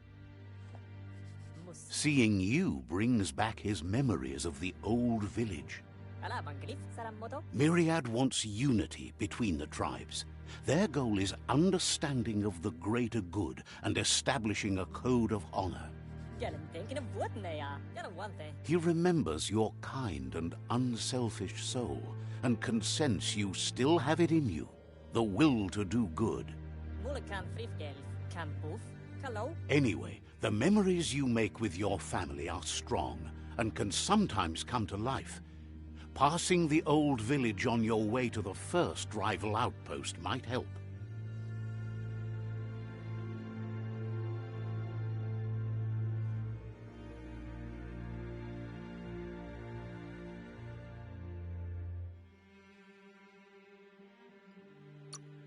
Mus. Seeing you brings back his memories of the old village. Gala banglif. Saramoto. Myriad wants unity between the tribes. Their goal is understanding of the greater good and establishing a code of honor. Gala denken of what naya. Gala wante. He remembers your kind and unselfish soul and can sense you still have it in you, the will to do good. Mulakan frifgelf. Kan boof. Kalo. Anyway, the memories you make with your family are strong and can sometimes come to life. Passing the old village on your way to the first rival outpost might help.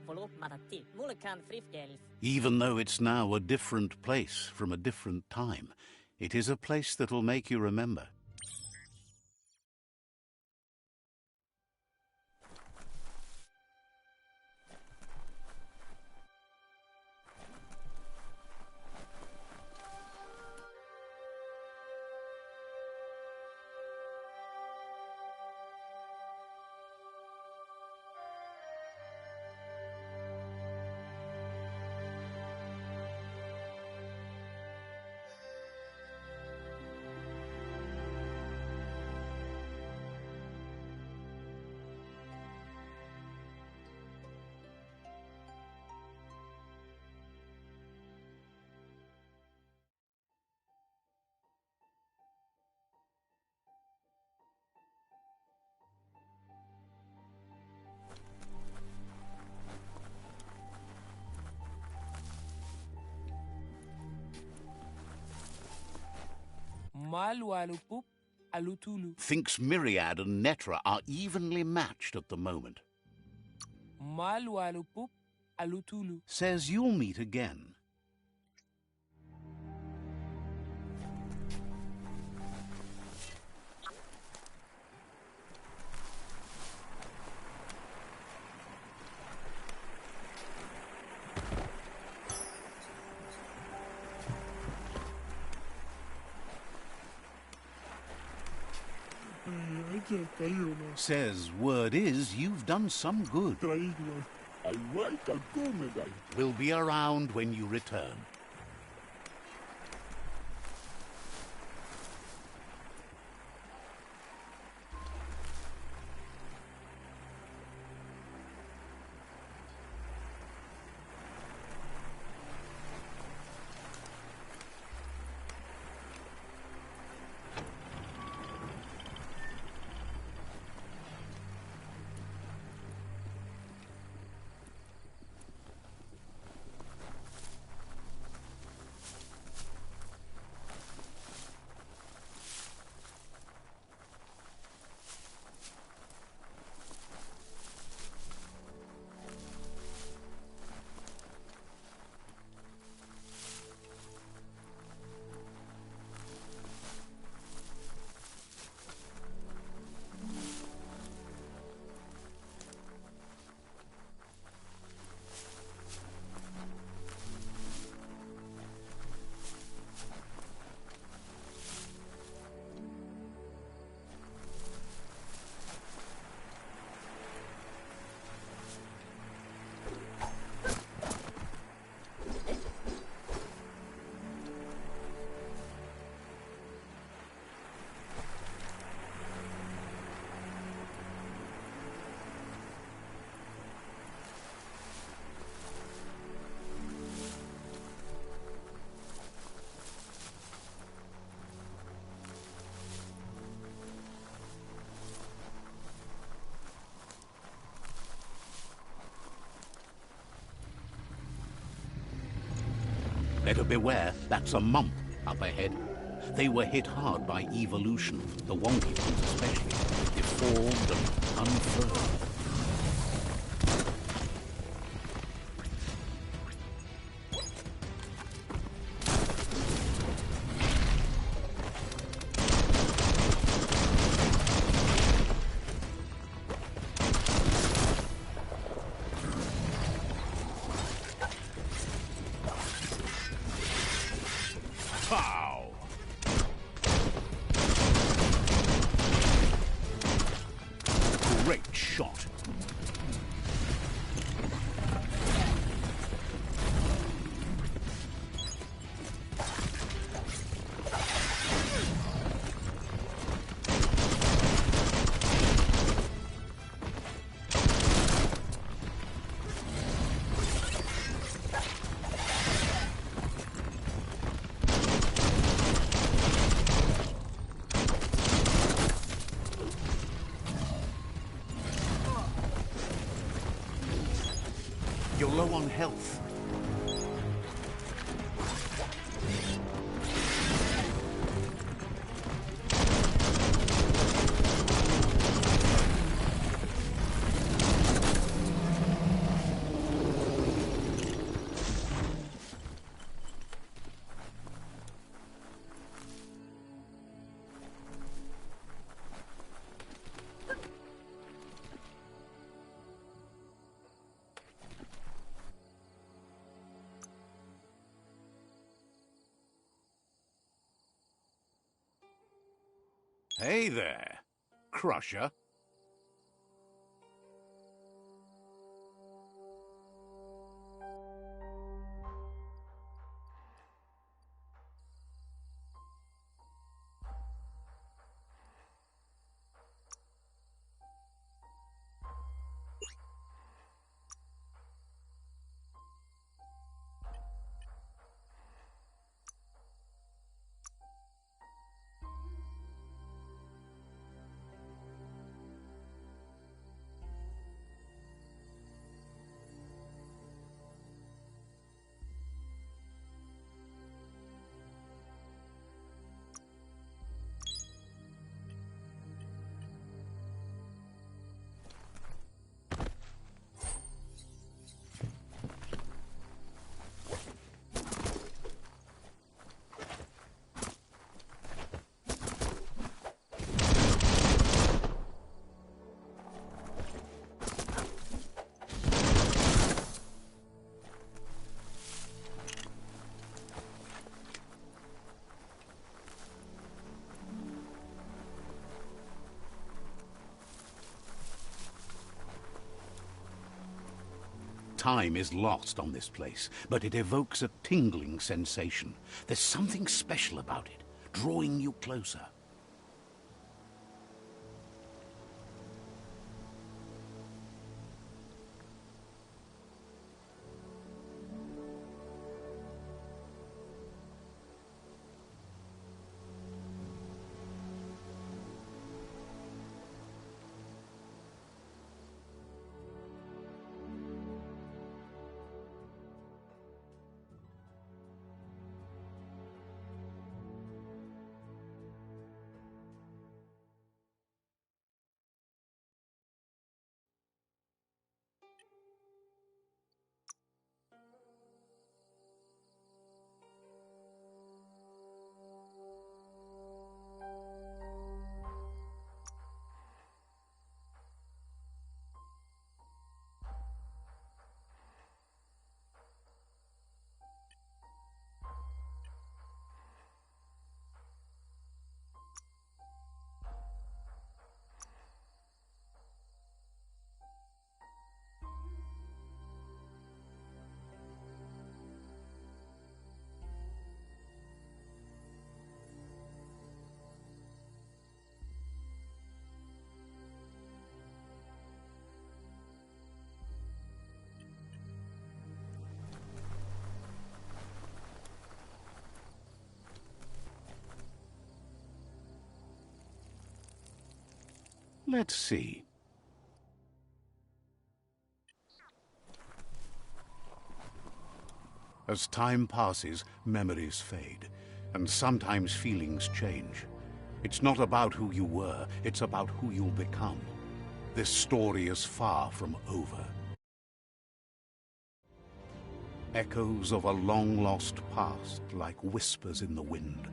Follow matati. Mulakan frifgelf. Even though it's now a different place from a different time, it is a place that'll make you remember. Malwalupup Alutulu. Thinks Myriad and Netra are evenly matched at the moment. Malu alupup alutulu. Says you'll meet again. Says word is you've done some good. We'll be around when you return. Better beware, that's a mump up ahead. They were hit hard by evolution, the wonky ones especially, deformed and unfurled. Pow! Great shot. You're low on health. Hey there, Crusher. Time is lost on this place, but it evokes a tingling sensation. There's something special about it, drawing you closer. Let's see. As time passes, memories fade, and sometimes feelings change. It's not about who you were, it's about who you'll become. This story is far from over. Echoes of a long-lost past, like whispers in the wind.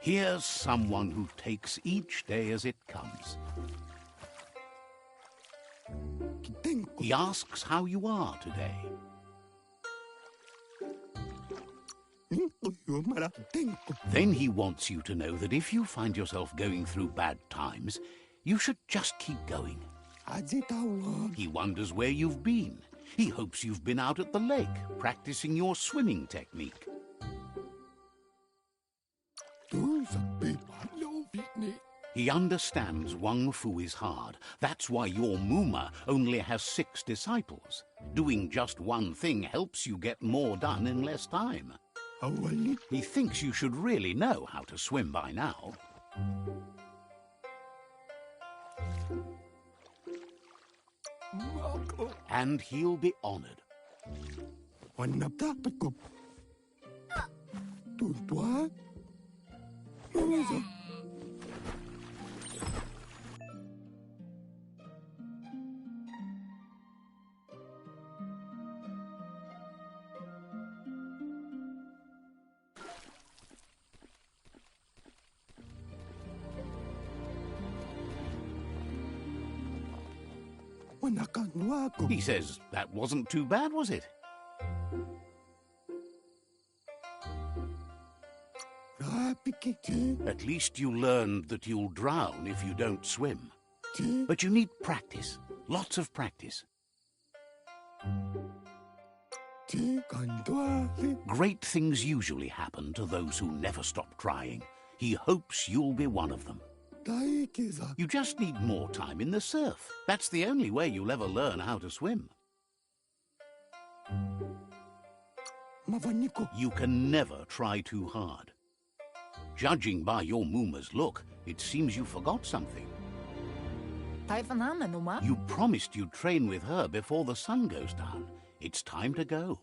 Here's someone who takes each day as it comes. He asks how you are today. Then he wants you to know that if you find yourself going through bad times, you should just keep going. He wonders where you've been. He hopes you've been out at the lake, practicing your swimming technique. He understands Wang Fu is hard. That's why your Muma only has 6 disciples. Doing just one thing helps you get more done in less time. He thinks you should really know how to swim by now. And he'll be honored. He says, that wasn't too bad, was it? At least you learned that you'll drown if you don't swim. But you need practice, lots of practice. Great things usually happen to those who never stop trying. He hopes you'll be one of them. You just need more time in the surf. That's the only way you'll ever learn how to swim. You can never try too hard. Judging by your Muma's look, it seems you forgot something. You promised you'd train with her before the sun goes down. It's time to go.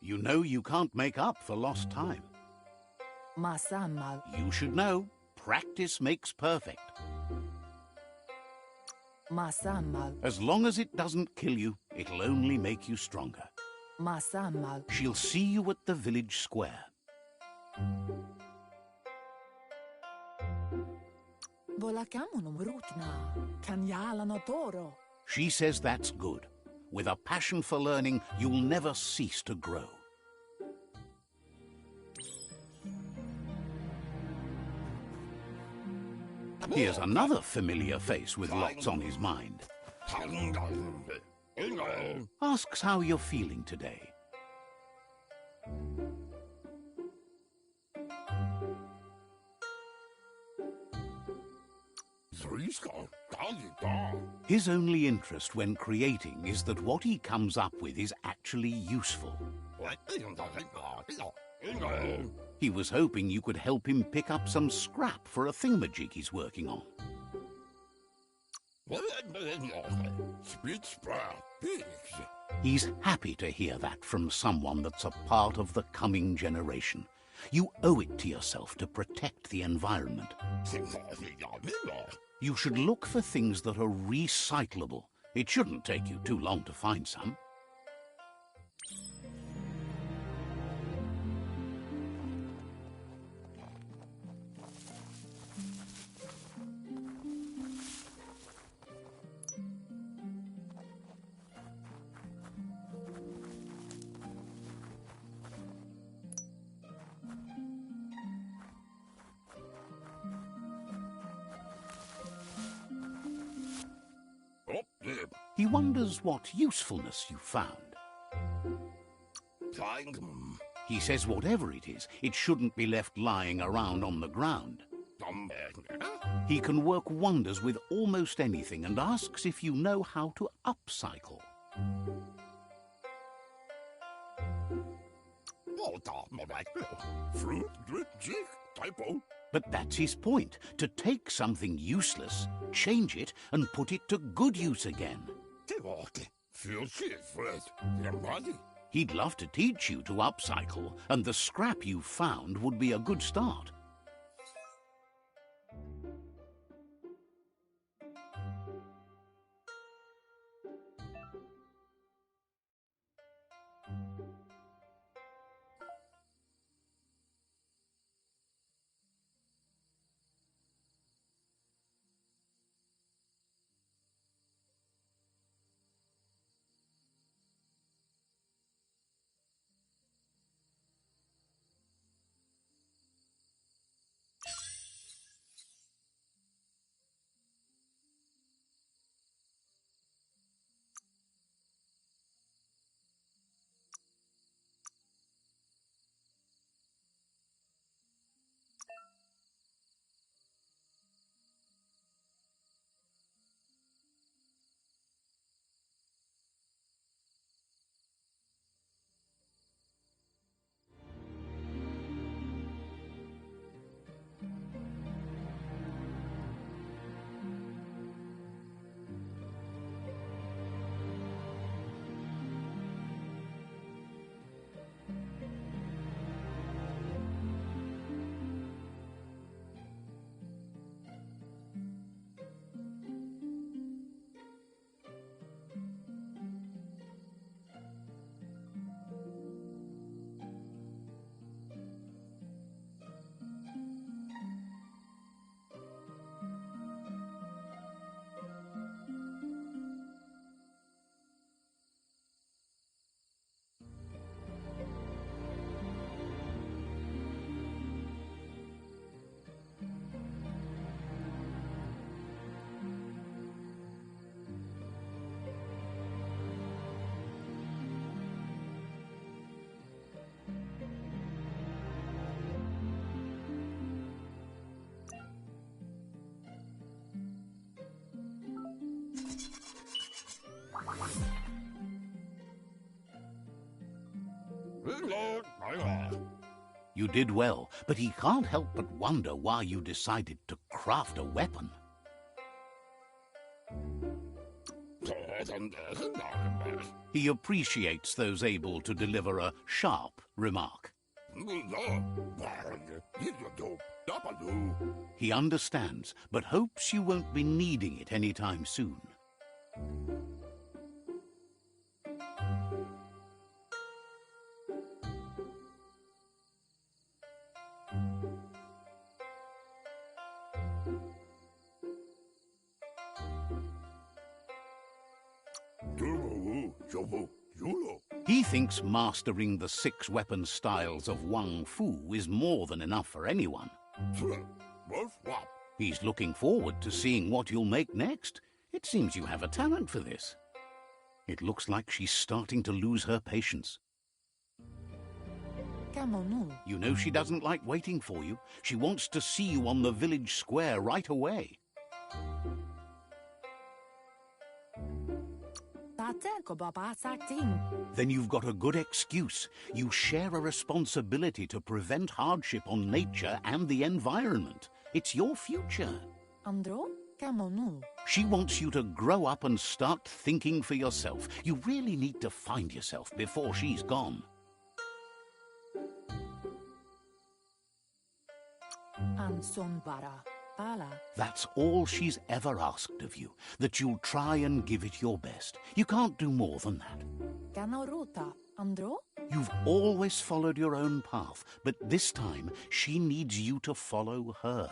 You know you can't make up for lost time. You should know, practice makes perfect. As long as it doesn't kill you, it'll only make you stronger. She'll see you at the village square. She says that's good. With a passion for learning, you'll never cease to grow. Here's another familiar face with lots on his mind. Asks how you're feeling today. His only interest when creating is that what he comes up with is actually useful. He was hoping you could help him pick up some scrap for a thingamajig he's working on. He's happy to hear that from someone that's a part of the coming generation. You owe it to yourself to protect the environment. You should look for things that are recyclable. It shouldn't take you too long to find some. He wonders what usefulness you found. He says whatever it is, it shouldn't be left lying around on the ground. He can work wonders with almost anything and asks if you know how to upcycle. But that's his point, to take something useless, change it, and put it to good use again. He'd love to teach you to upcycle, and the scrap you found would be a good start. You did well, but he can't help but wonder why you decided to craft a weapon. He appreciates those able to deliver a sharp remark. He understands, but hopes you won't be needing it anytime soon. He thinks mastering the 6 weapon styles of Wang Fu is more than enough for anyone. He's looking forward to seeing what you'll make next. It seems you have a talent for this. It looks like she's starting to lose her patience. You know she doesn't like waiting for you. She wants to see you on the village square right away. Then you've got a good excuse. You share a responsibility to prevent hardship on nature and the environment. It's your future. She wants you to grow up and start thinking for yourself. You really need to find yourself before she's gone. That's all she's ever asked of you, that you'll try and give it your best. You can't do more than that. You've always followed your own path, but this time she needs you to follow her.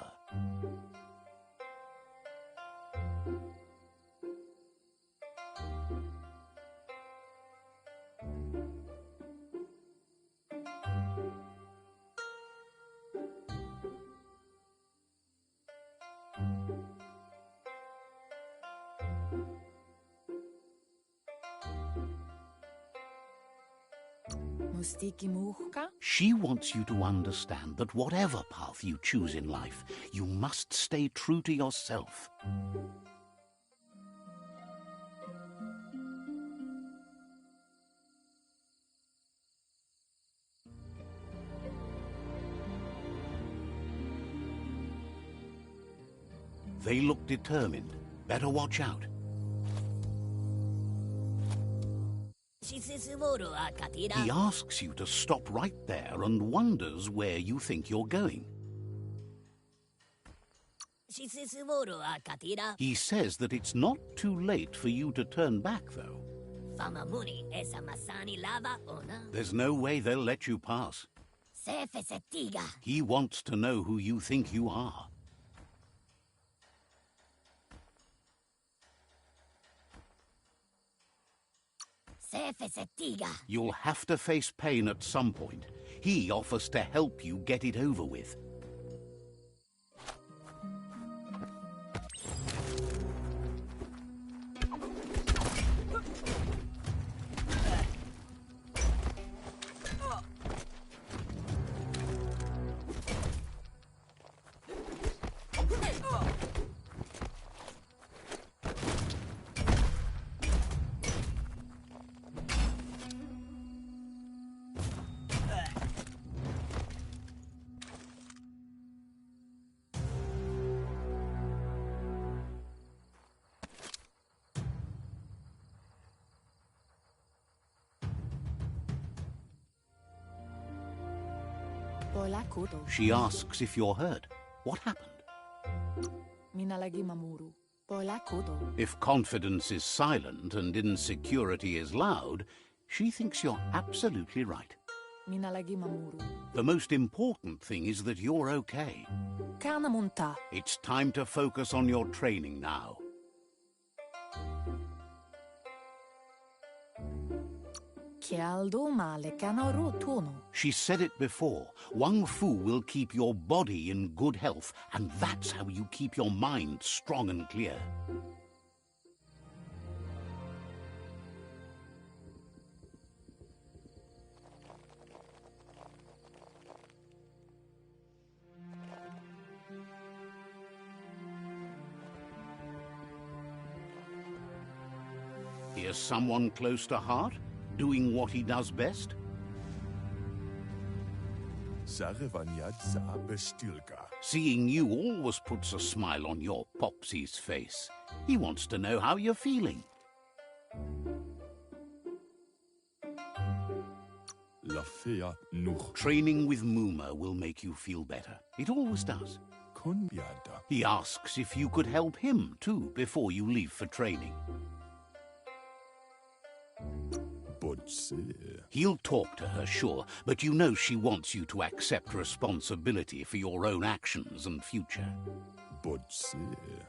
She wants you to understand that whatever path you choose in life, you must stay true to yourself. They look determined. Better watch out. He asks you to stop right there and wonders where you think you're going. He says that it's not too late for you to turn back, though. There's no way they'll let you pass. He wants to know who you think you are. You'll have to face pain at some point. He offers to help you get it over with. She asks if you're hurt. What happened? If confidence is silent and insecurity is loud, she thinks you're absolutely right. The most important thing is that you're okay. It's time to focus on your training now. She said it before. Wang Fu will keep your body in good health, and that's how you keep your mind strong and clear. Here's someone close to heart, doing what he does best. Seeing you always puts a smile on your Popsy's face. He wants to know how you're feeling. Training with Muma will make you feel better. It always does. He asks if you could help him too before you leave for training. He'll talk to her, sure, but you know she wants you to accept responsibility for your own actions and future.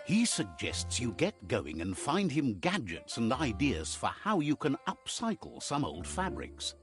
He suggests you get going and find him gadgets and ideas for how you can upcycle some old fabrics.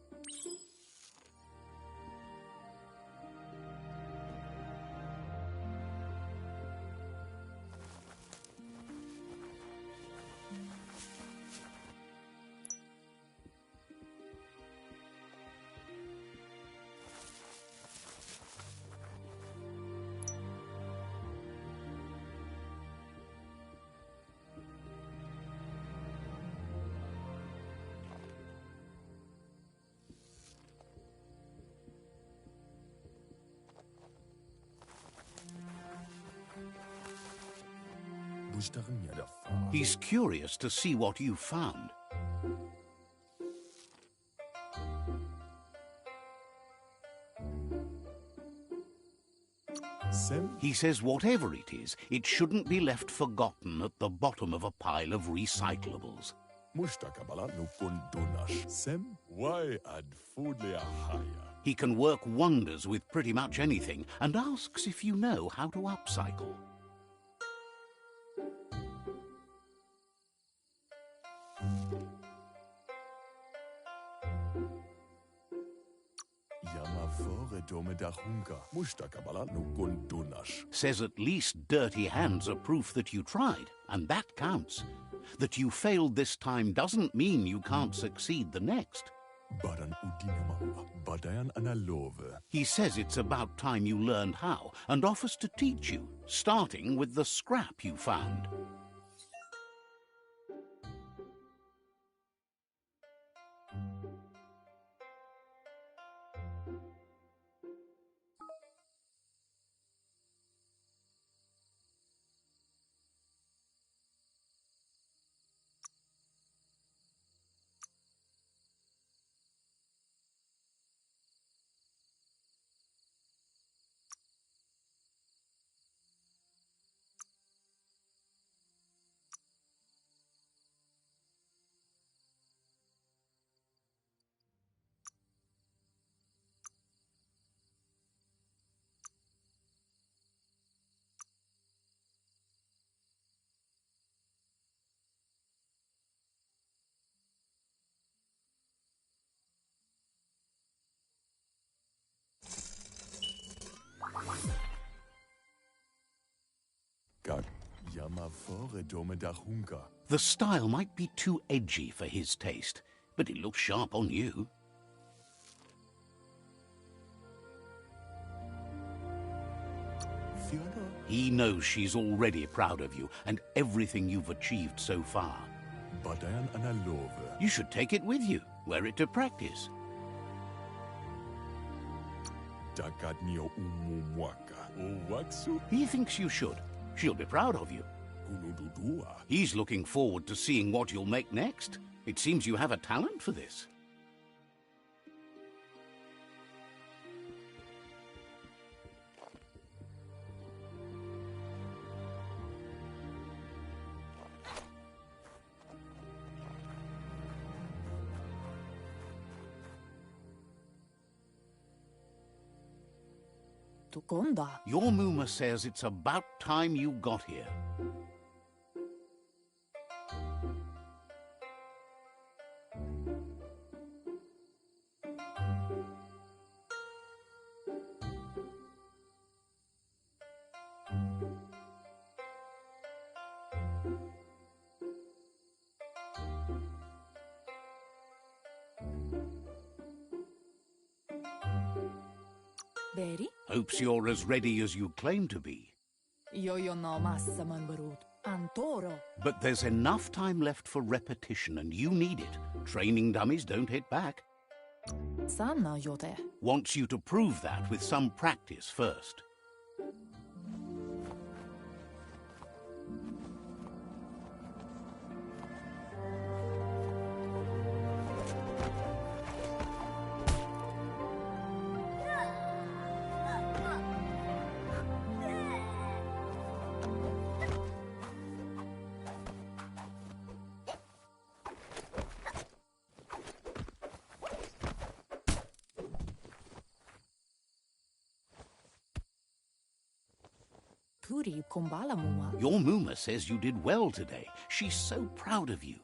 He's curious to see what you found. He says whatever it is, it shouldn't be left forgotten at the bottom of a pile of recyclables. He can work wonders with pretty much anything and asks if you know how to upcycle. Says at least dirty hands are proof that you tried, and that counts. That you failed this time doesn't mean you can't succeed the next. He says it's about time you learned how, and offers to teach you, starting with the scrap you found. The style might be too edgy for his taste, but it looks sharp on you. He knows she's already proud of you and everything you've achieved so far. You should take it with you, wear it to practice. He thinks you should. She'll be proud of you. He's looking forward to seeing what you'll make next. It seems you have a talent for this. Your Muma says it's about time you got here. Beri? Hopes you're as ready as you claim to be. Yo no massa man barut. Antoro. But there's enough time left for repetition, and you need it. Training dummies don't hit back. Sanna yote. Wants you to prove that with some practice first. Aturi kumbala mua. Your Muma says you did well today. She's so proud of you.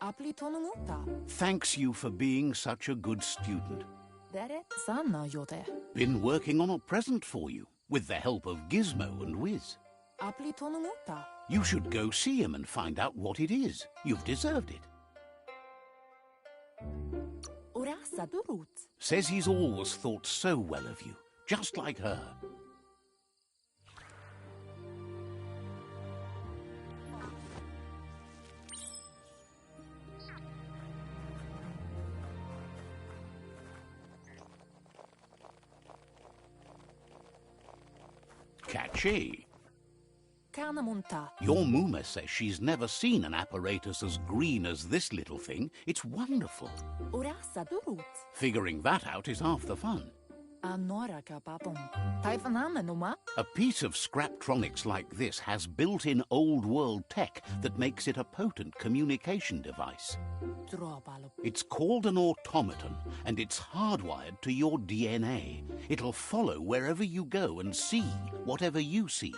Apli tonumuta. Thanks you for being such a good student. Dere sana yote. Been working on a present for you, with the help of Gizmo and Wiz. Apli tonumuta. You should go see him and find out what it is. You've deserved it. Urasa durut. Says he's always thought so well of you, just like her. Catchy. Kanamunta. Your Muma says she's never seen an apparatus as green as this little thing. It's wonderful. Urasa durut. Figuring that out is half the fun. Anora kapapum. Taifanamenuma. A piece of Scraptronics like this has built-in old-world tech that makes it a potent communication device. Dropalu. It's called an automaton, and it's hardwired to your DNA. It'll follow wherever you go and see whatever you see.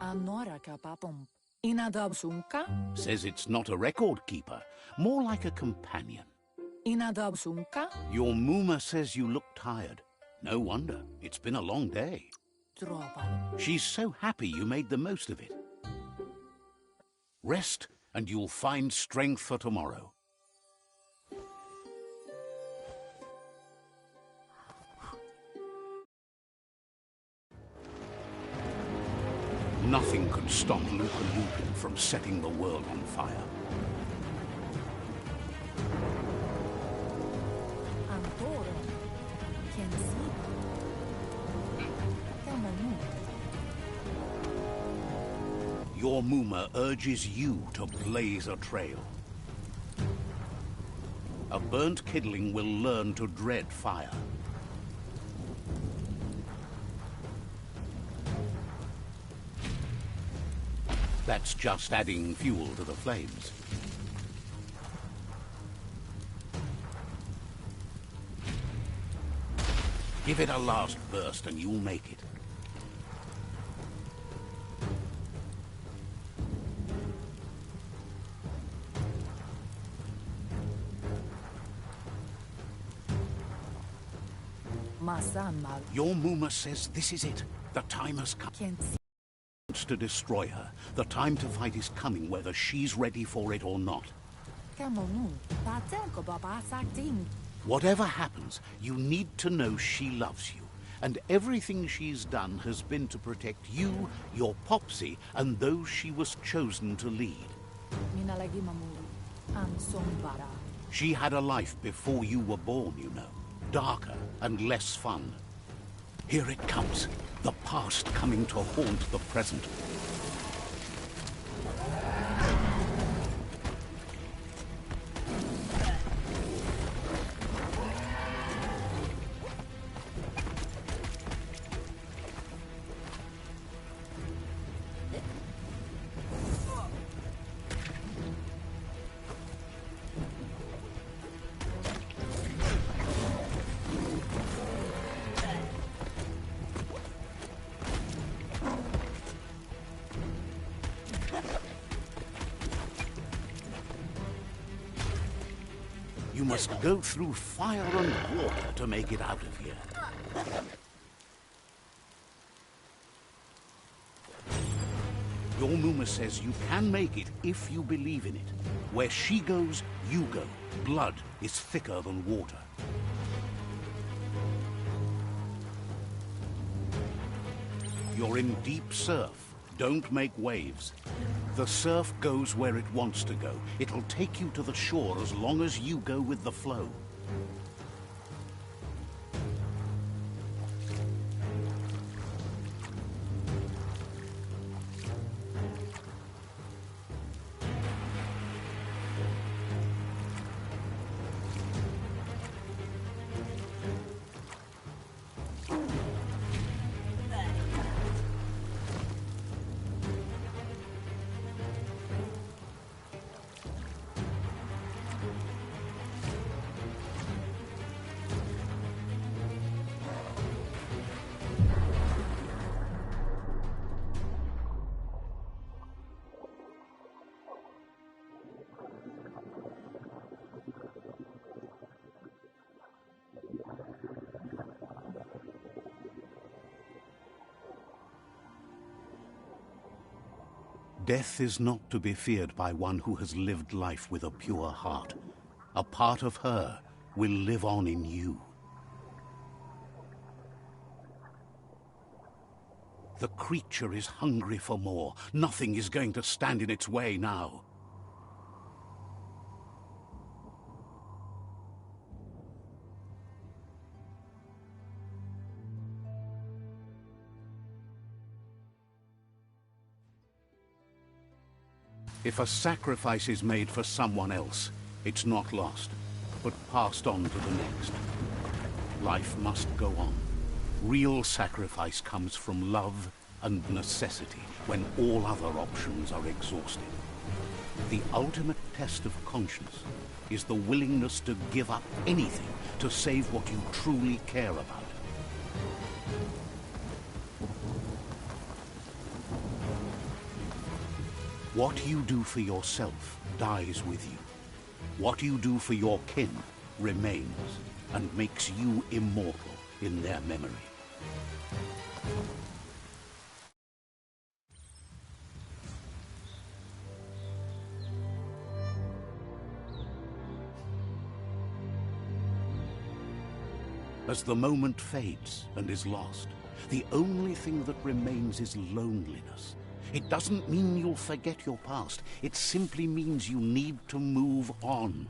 Anora kapapum. Inadabsunka. Says it's not a record keeper, more like a companion. Inadabsunka. Your Muma says you look tired. No wonder. It's been a long day. Dropalu. She's so happy you made the most of it. Rest, and you'll find strength for tomorrow. Nothing could stop Luca Lupin from setting the world on fire. Antoro. Kensi. Kamanu. Your Muma urges you to blaze a trail. A burnt kidling will learn to dread fire. That's just adding fuel to the flames. Give it a last burst and you'll make it. Masanmal. Your Muma says this is it. The time has come. Kensi. To destroy her. The time to fight is coming, whether she's ready for it or not. Kamanu. Patenko baba sakting. Whatever happens, you need to know she loves you, and everything she's done has been to protect you, your Popsy, and those she was chosen to lead. Minalagi mamulu. Ansombara. She had a life before you were born, you know. Darker and less fun. Here it comes. The past coming to haunt the present. You must go through fire and water to make it out of here. Your Muma says you can make it if you believe in it. Where she goes, you go. Blood is thicker than water. You're in deep surf. Don't make waves. The surf goes where it wants to go. It'll take you to the shore as long as you go with the flow. Death is not to be feared by one who has lived life with a pure heart. A part of her will live on in you. The creature is hungry for more. Nothing is going to stand in its way now. If a sacrifice is made for someone else, it's not lost, but passed on to the next. Life must go on. Real sacrifice comes from love and necessity, when all other options are exhausted. The ultimate test of conscience is the willingness to give up anything to save what you truly care about. What you do for yourself dies with you. What you do for your kin remains and makes you immortal in their memory. As the moment fades and is lost, the only thing that remains is loneliness. It doesn't mean you'll forget your past. It simply means you need to move on.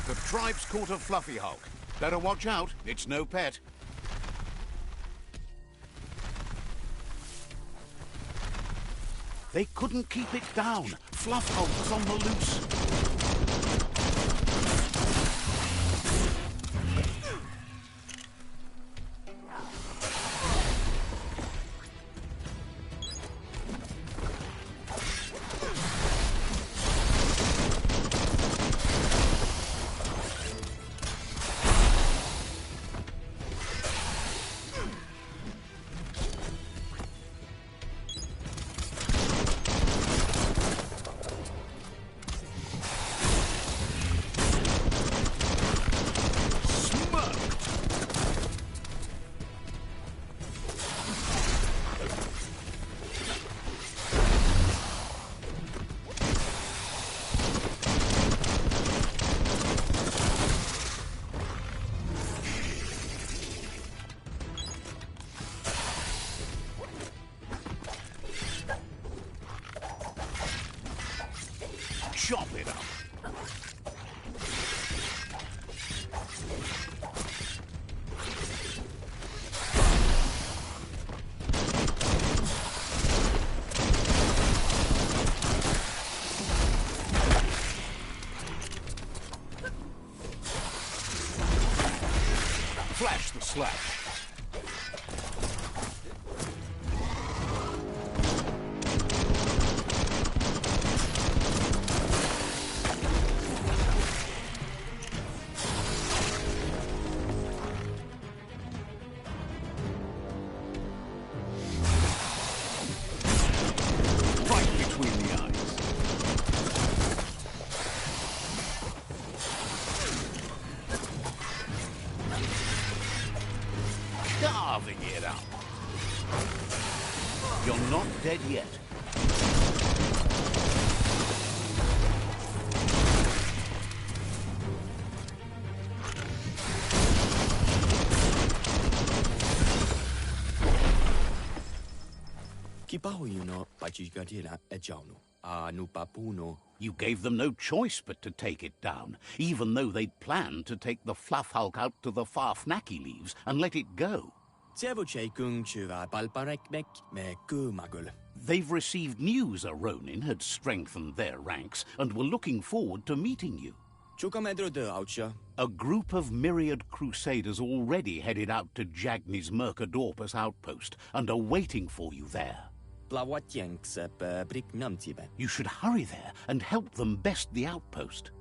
The tribe's caught a fluffy hulk. Better watch out, it's no pet. They couldn't keep it down. Fluff Hulk was on the loose. Chop it up. Flash the slash. carving it up. You're not dead yet. You gave them no choice but to take it down, even though they'd planned to take the Fluff Hulk out to the Farfnacky Leaves and let it go. They've received news a Ronin had strengthened their ranks and were looking forward to meeting you. A group of myriad crusaders already headed out to Jagni's Mercadorpus outpost and are waiting for you there. You should hurry there and help them best the outpost.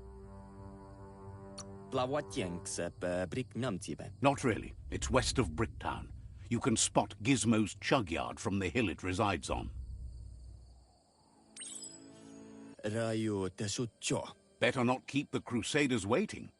Not really. It's west of Bricktown. You can spot Gizmo's chug yard from the hill it resides on. Better not keep the crusaders waiting.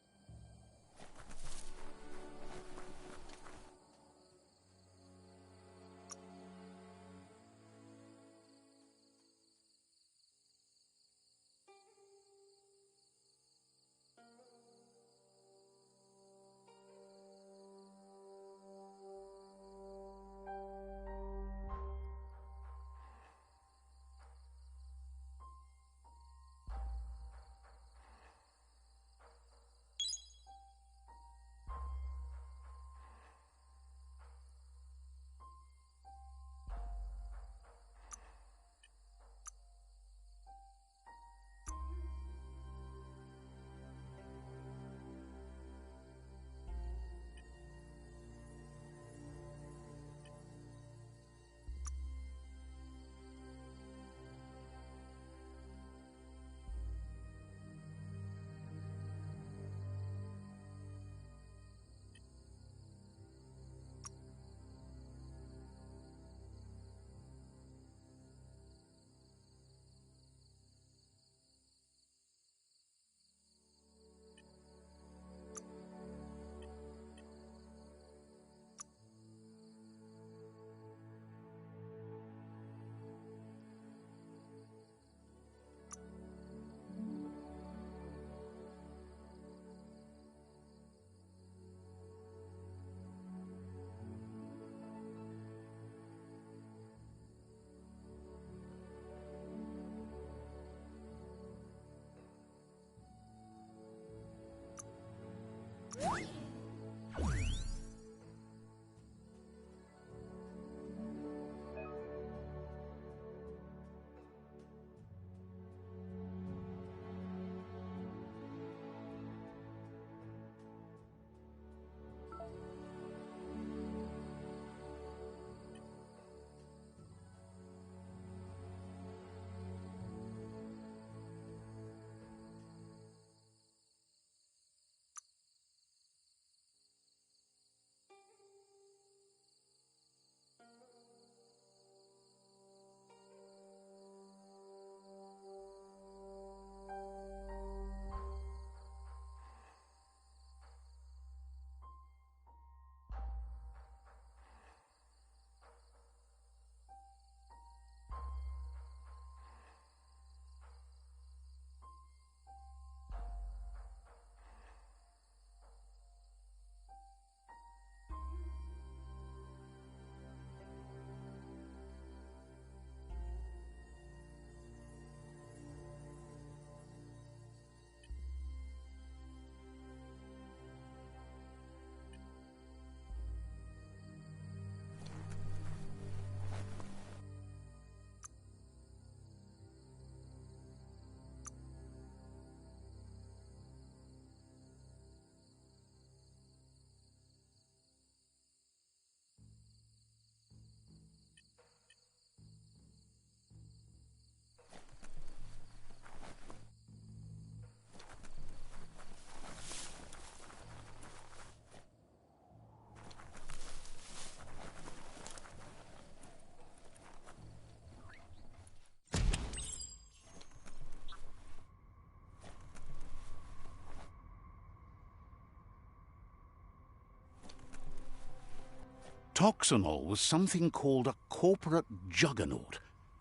Toxanol was something called a corporate juggernaut,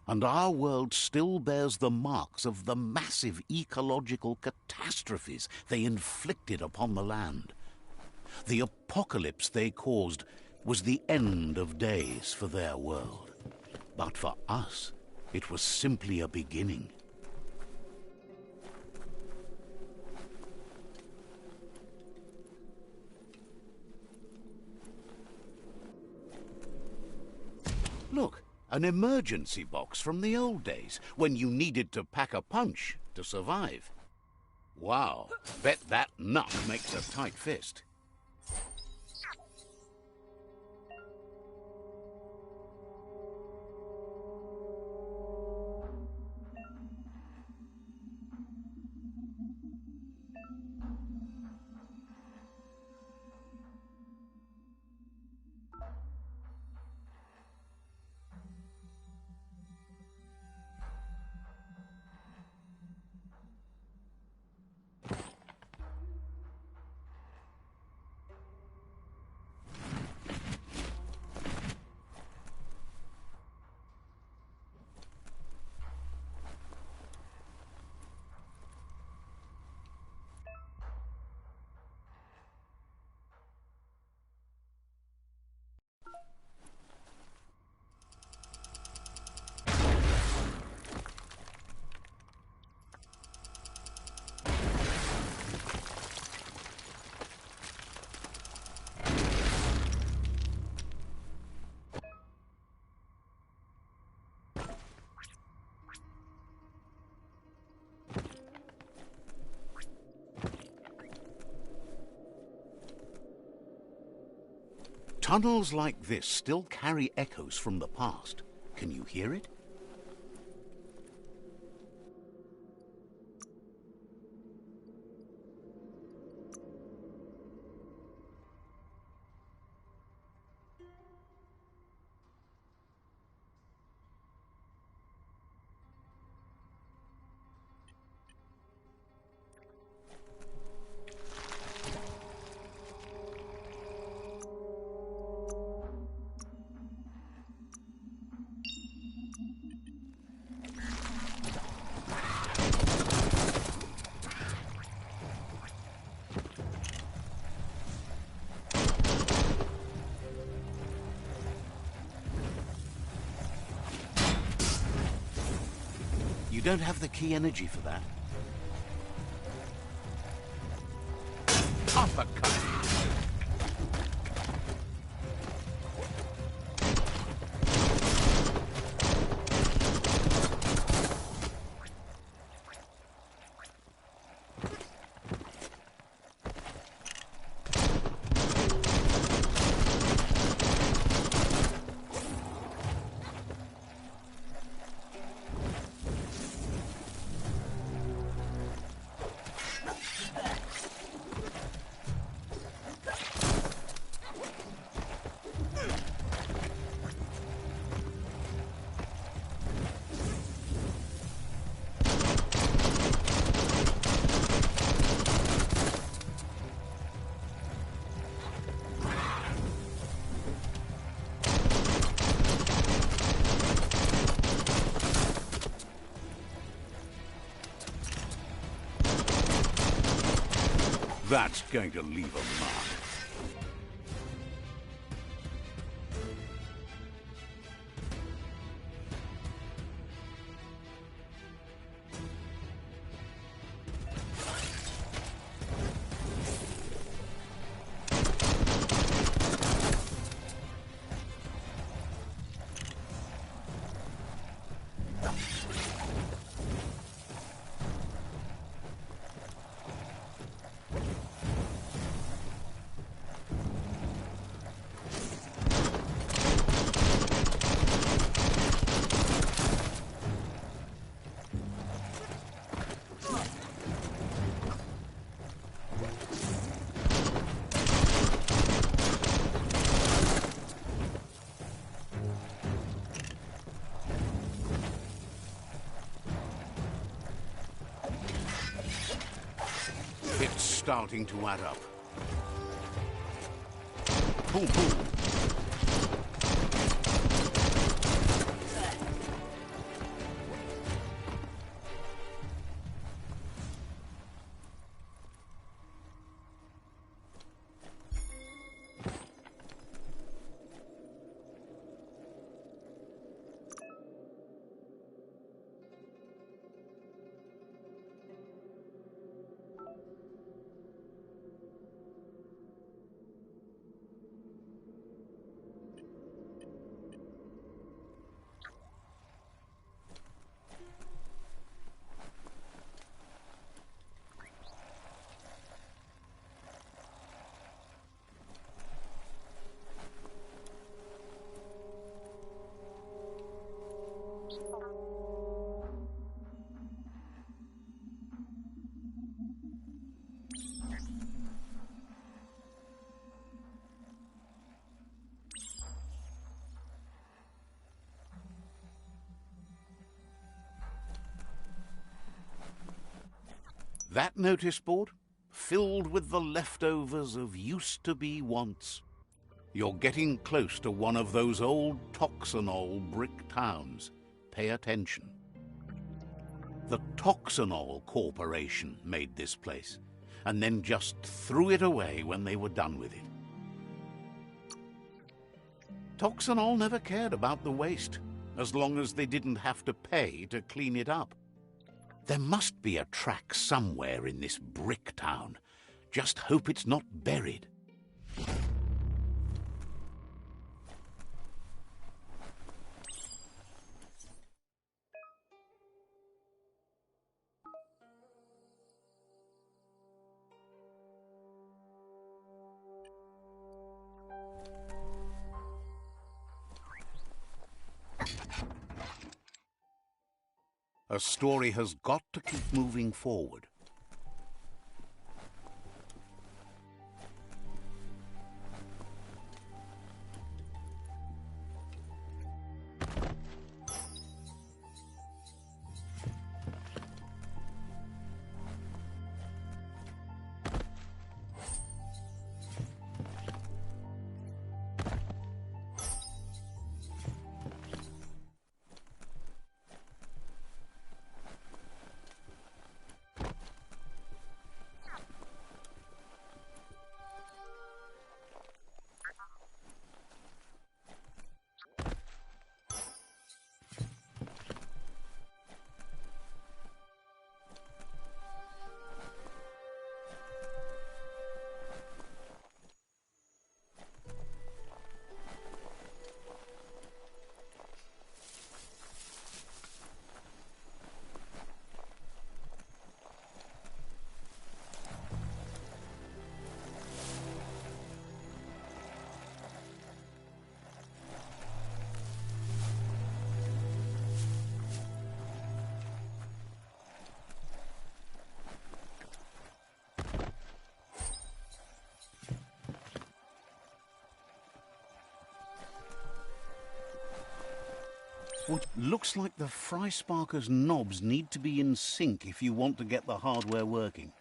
and our world still bears the marks of the massive ecological catastrophes they inflicted upon the land. The apocalypse they caused was the end of days for their world. But for us, it was simply a beginning. Look, an emergency box from the old days, when you needed to pack a punch to survive. Wow, bet that nut makes a tight fist. Tunnels like this still carry echoes from the past. Can you hear it? You don't have the key energy for that. Uppercut! That's going to leave a mark. It's starting to add up. Boom, boom. That notice board? Filled with the leftovers of used-to-be wants. You're getting close to one of those old Toxanol brick towns. Pay attention. The Toxanol Corporation made this place, and then just threw it away when they were done with it. Toxanol never cared about the waste, as long as they didn't have to pay to clean it up. There must be a track somewhere in this brick town. Just hope it's not buried. A story has got to keep moving forward. What looks like the Fry Sparker's knobs need to be in sync if you want to get the hardware working.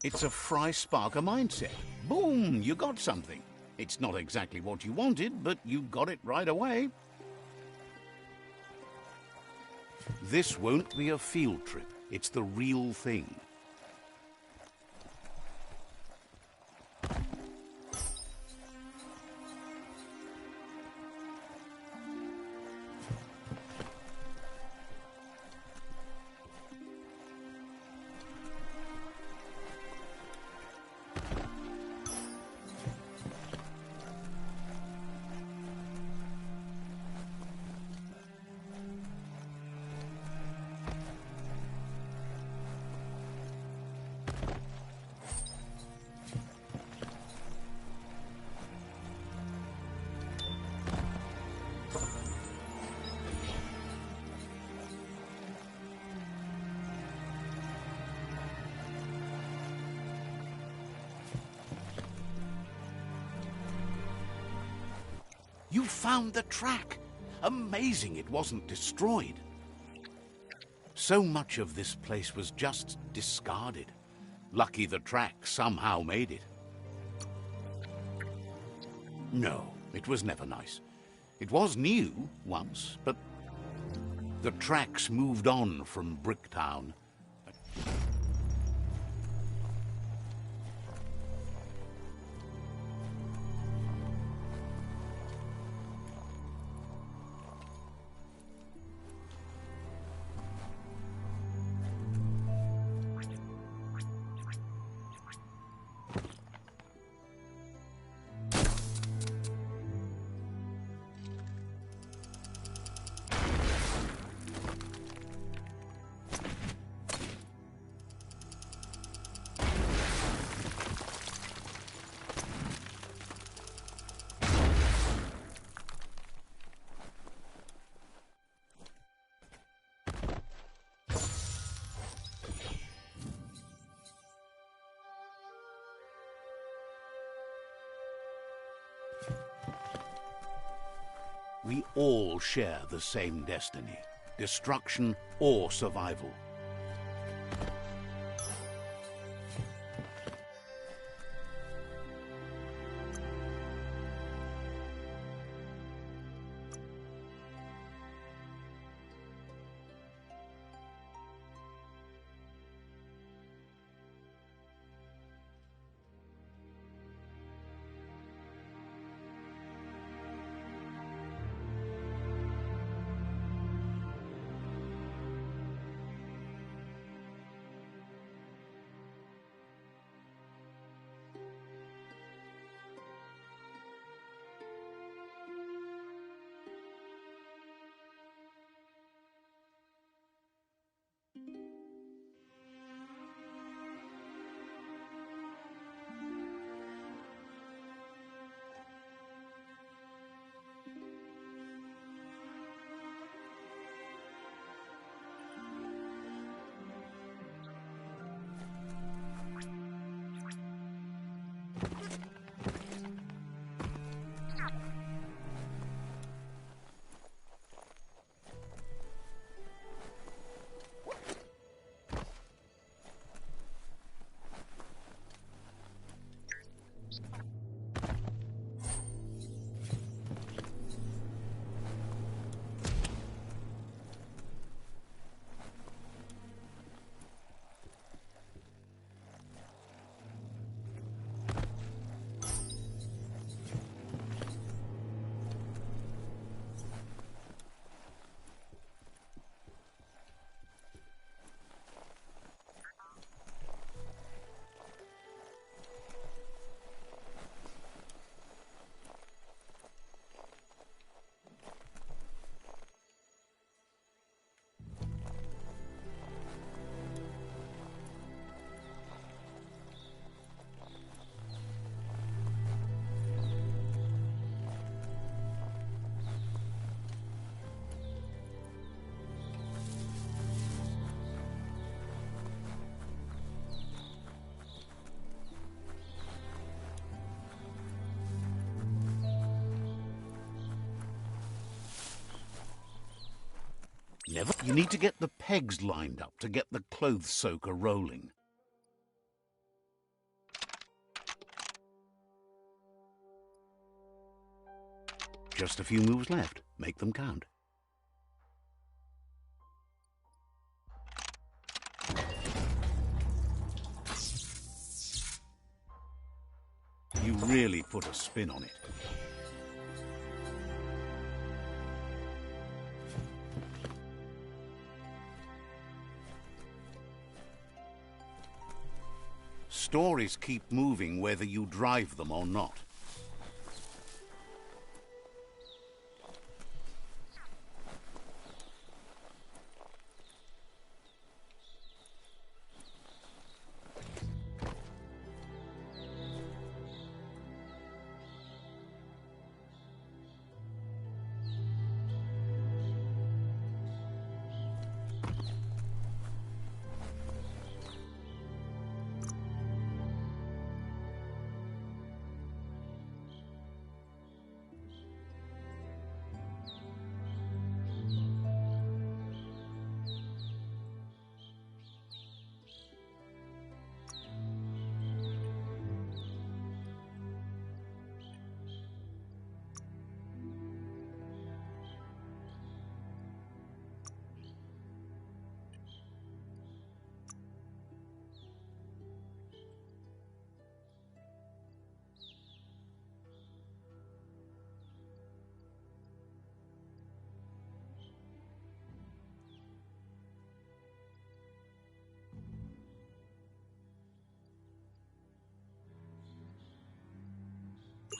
It's a Fry Sparker mindset. Boom, you got something. It's not exactly what you wanted, but you got it right away. This won't be a field trip. It's the real thing. You found the track! Amazing it wasn't destroyed. So much of this place was just discarded. Lucky the track somehow made it. No, it was never nice. It was new once, but the tracks moved on from Bricktown. We all share the same destiny, destruction or survival. Never. You need to get the pegs lined up to get the clothes soaker rolling. Just a few moves left. Make them count. You really put a spin on it. Stories keep moving whether you drive them or not.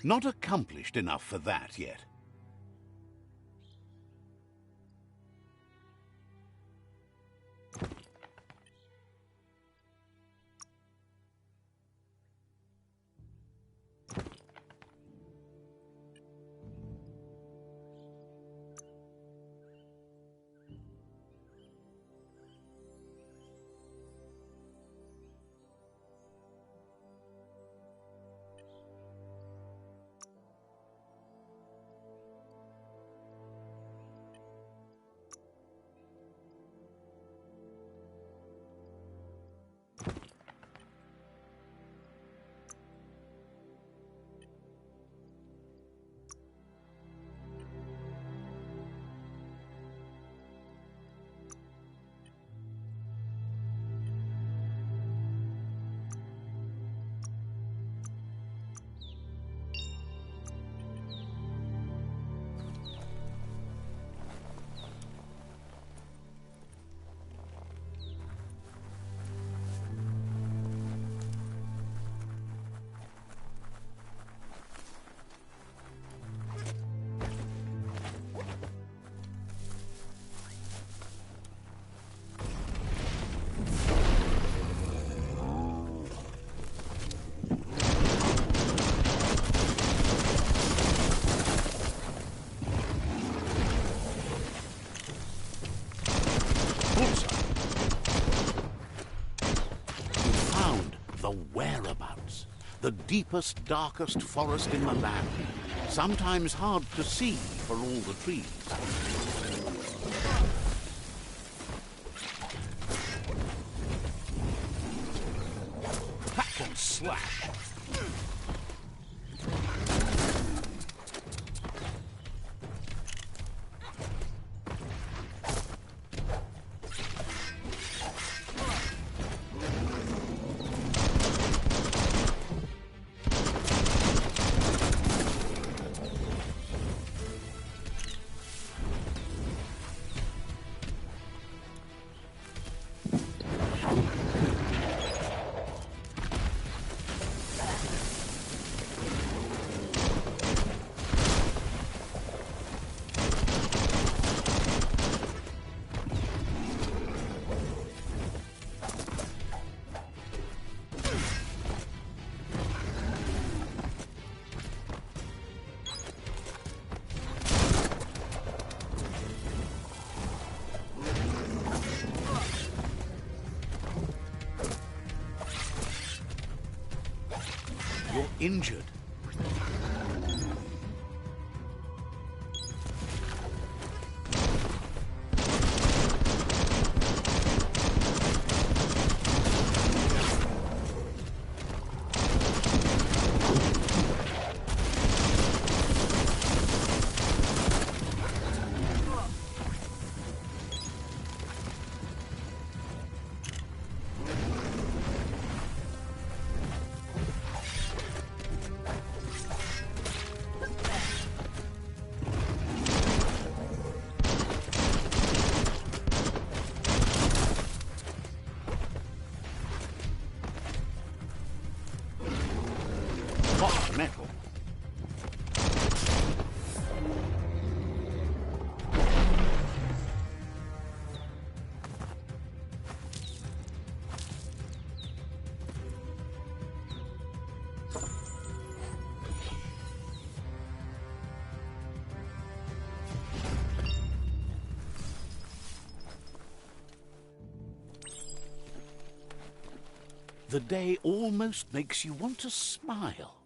Not accomplished enough for that yet. The whereabouts. The deepest, darkest forest in the land. Sometimes hard to see for all the trees. Hack and slash. You're injured. Hot metal. The day almost makes you want to smile.